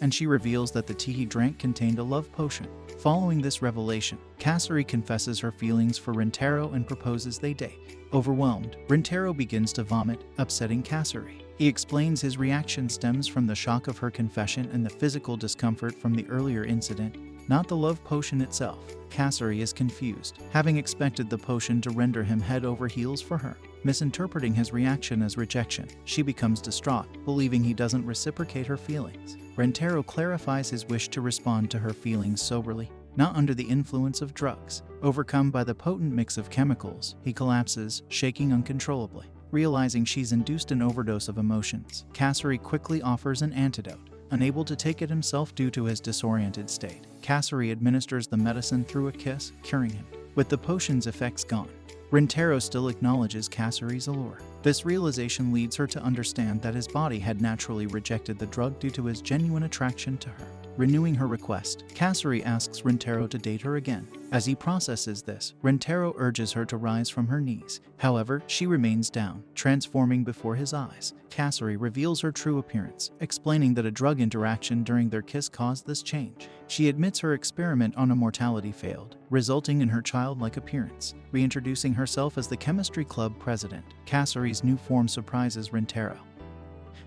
and she reveals that the tea he drank contained a love potion. Following this revelation, Kasari confesses her feelings for Rintaro and proposes they date. Overwhelmed, Rintaro begins to vomit, upsetting Kasari. He explains his reaction stems from the shock of her confession and the physical discomfort from the earlier incident, not the love potion itself. Kasari is confused, having expected the potion to render him head over heels for her. Misinterpreting his reaction as rejection, she becomes distraught, believing he doesn't reciprocate her feelings. Rintaro clarifies his wish to respond to her feelings soberly, not under the influence of drugs. Overcome by the potent mix of chemicals, he collapses, shaking uncontrollably. Realizing she's induced an overdose of emotions, Kasari quickly offers an antidote. Unable to take it himself due to his disoriented state, Kasari administers the medicine through a kiss, curing him. With the potion's effects gone, Rintaro still acknowledges Kasari's allure. This realization leads her to understand that his body had naturally rejected the drug due to his genuine attraction to her. renewing her request. Kasuri asks Rintaro to date her again. As he processes this, Rintaro urges her to rise from her knees. However, she remains down, transforming before his eyes. Kasuri reveals her true appearance, explaining that a drug interaction during their kiss caused this change. She admits her experiment on immortality failed, resulting in her childlike appearance. Reintroducing herself as the chemistry club president, Kasuri's new form surprises Rintaro,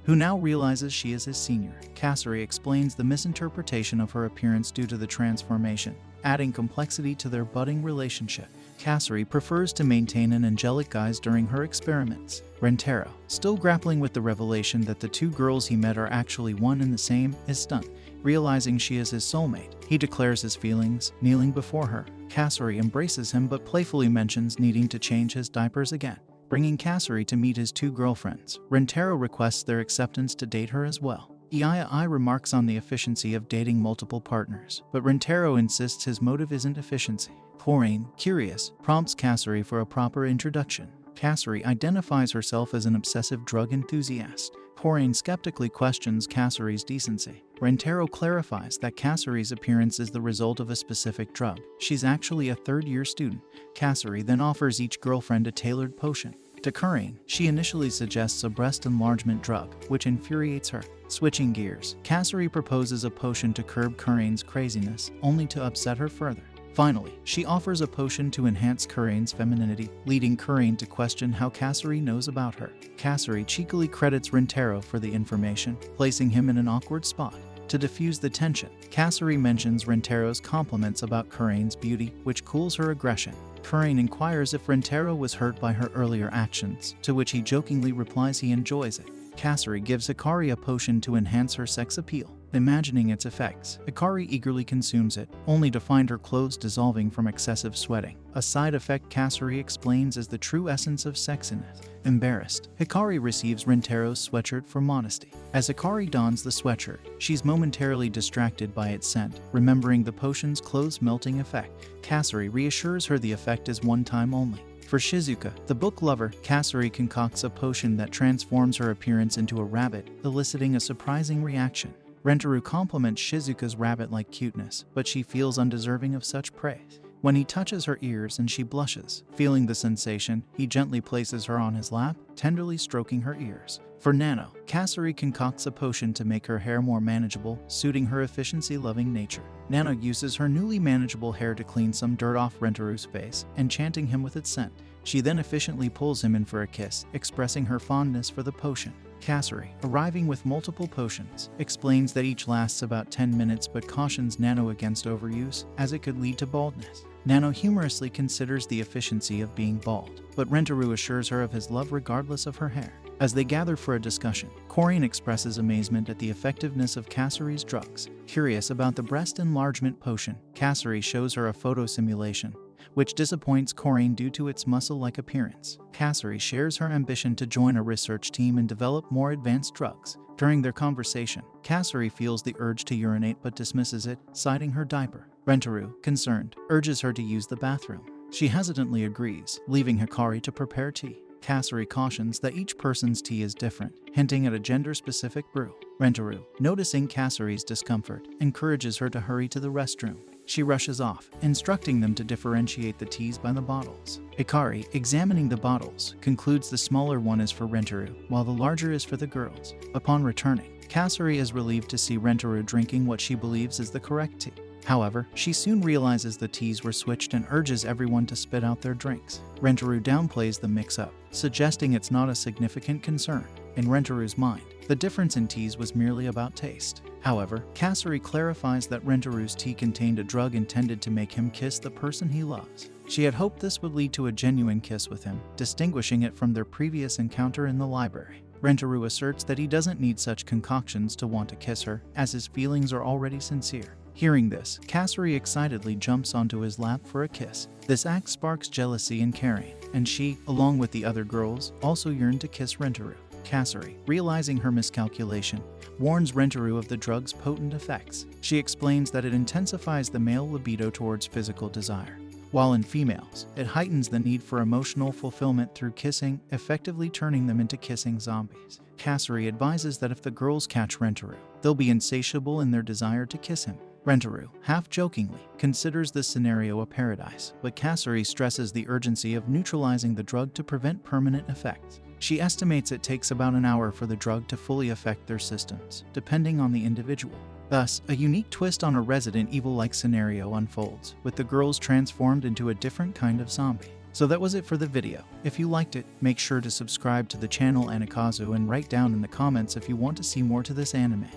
who now realizes she is his senior. Kasuri explains the misinterpretation of her appearance due to the transformation, adding complexity to their budding relationship. Kasuri prefers to maintain an angelic guise during her experiments. Rintaro, still grappling with the revelation that the two girls he met are actually one and the same, is stunned. Realizing she is his soulmate, he declares his feelings, kneeling before her. Kasuri embraces him but playfully mentions needing to change his diapers again, bringing Kasuri to meet his two girlfriends. Rintaro requests their acceptance to date her as well. Iai remarks on the efficiency of dating multiple partners, but Rintaro insists his motive isn't efficiency. Coraine, curious, prompts Kasuri for a proper introduction. Kasuri identifies herself as an obsessive drug enthusiast. Coraine skeptically questions Kasuri's decency. Rintaro clarifies that Kasuri's appearance is the result of a specific drug. She's actually a third-year student. Kasuri then offers each girlfriend a tailored potion. To Coraine, she initially suggests a breast enlargement drug, which infuriates her. Switching gears, Kasuri proposes a potion to curb Coraine's craziness, only to upset her further. Finally, she offers a potion to enhance Coraine's femininity, leading Coraine to question how Kasuri knows about her. Kasuri cheekily credits Rintaro for the information, placing him in an awkward spot. To diffuse the tension, Kasuri mentions Rintaro's compliments about Coraine's beauty, which cools her aggression. Coraine inquires if Rintaro was hurt by her earlier actions, to which he jokingly replies he enjoys it. Kasuri gives Hikari a potion to enhance her sex appeal. Imagining its effects, Hikari eagerly consumes it, only to find her clothes dissolving from excessive sweating, a side effect Kasuri explains as the true essence of sexiness. Embarrassed, Hikari receives Rintaro's sweatshirt for modesty. As Hikari dons the sweatshirt, she's momentarily distracted by its scent, remembering the potion's clothes-melting effect. Kasuri reassures her the effect is one time only. For Shizuka, the book lover, Kasuri concocts a potion that transforms her appearance into a rabbit, eliciting a surprising reaction. Rentaro compliments Shizuka's rabbit-like cuteness, but she feels undeserving of such praise. When he touches her ears and she blushes, feeling the sensation, he gently places her on his lap, tenderly stroking her ears. For Nano, Kasuri concocts a potion to make her hair more manageable, suiting her efficiency-loving nature. Nano uses her newly manageable hair to clean some dirt off Rentaru's face, enchanting him with its scent. She then efficiently pulls him in for a kiss, expressing her fondness for the potion. Kasuri, arriving with multiple potions, explains that each lasts about 10 minutes but cautions Nano against overuse, as it could lead to baldness. Nano humorously considers the efficiency of being bald, but Rentaru assures her of his love regardless of her hair. As they gather for a discussion, Coraine expresses amazement at the effectiveness of Kasuri's drugs. Curious about the breast enlargement potion, Kasuri shows her a photo simulation, which disappoints Coraine due to its muscle-like appearance. Kasuri shares her ambition to join a research team and develop more advanced drugs. During their conversation, Kasuri feels the urge to urinate but dismisses it, citing her diaper. Rentaru, concerned, urges her to use the bathroom. She hesitantly agrees, leaving Hikari to prepare tea. Kasuri cautions that each person's tea is different, hinting at a gender-specific brew. Rentaru, noticing Kasuri's discomfort, encourages her to hurry to the restroom. She rushes off, instructing them to differentiate the teas by the bottles. Hikari, examining the bottles, concludes the smaller one is for Rentaru, while the larger is for the girls. Upon returning, Kasuri is relieved to see Rentaru drinking what she believes is the correct tea. However, she soon realizes the teas were switched and urges everyone to spit out their drinks. Rentaru downplays the mix-up, suggesting it's not a significant concern. In Rentaru's mind, the difference in teas was merely about taste. However, Kasuri clarifies that Rentaru's tea contained a drug intended to make him kiss the person he loves. She had hoped this would lead to a genuine kiss with him, distinguishing it from their previous encounter in the library. Rentaru asserts that he doesn't need such concoctions to want to kiss her, as his feelings are already sincere. Hearing this, Kasuri excitedly jumps onto his lap for a kiss. This act sparks jealousy in Karin, and she, along with the other girls, also yearn to kiss Rentaru. Kasuri, realizing her miscalculation, warns Rentaru of the drug's potent effects. She explains that it intensifies the male libido towards physical desire. while in females, it heightens the need for emotional fulfillment through kissing, effectively turning them into kissing zombies. Kasari advises that if the girls catch Rentaru, they'll be insatiable in their desire to kiss him. Rentaru, half-jokingly, considers this scenario a paradise, but Kasari stresses the urgency of neutralizing the drug to prevent permanent effects. She estimates it takes about an hour for the drug to fully affect their systems, depending on the individual. Thus, a unique twist on a Resident Evil-like scenario unfolds, with the girls transformed into a different kind of zombie. So that was it for the video. If you liked it, make sure to subscribe to the channel Anikazu and write down in the comments if you want to see more to this anime.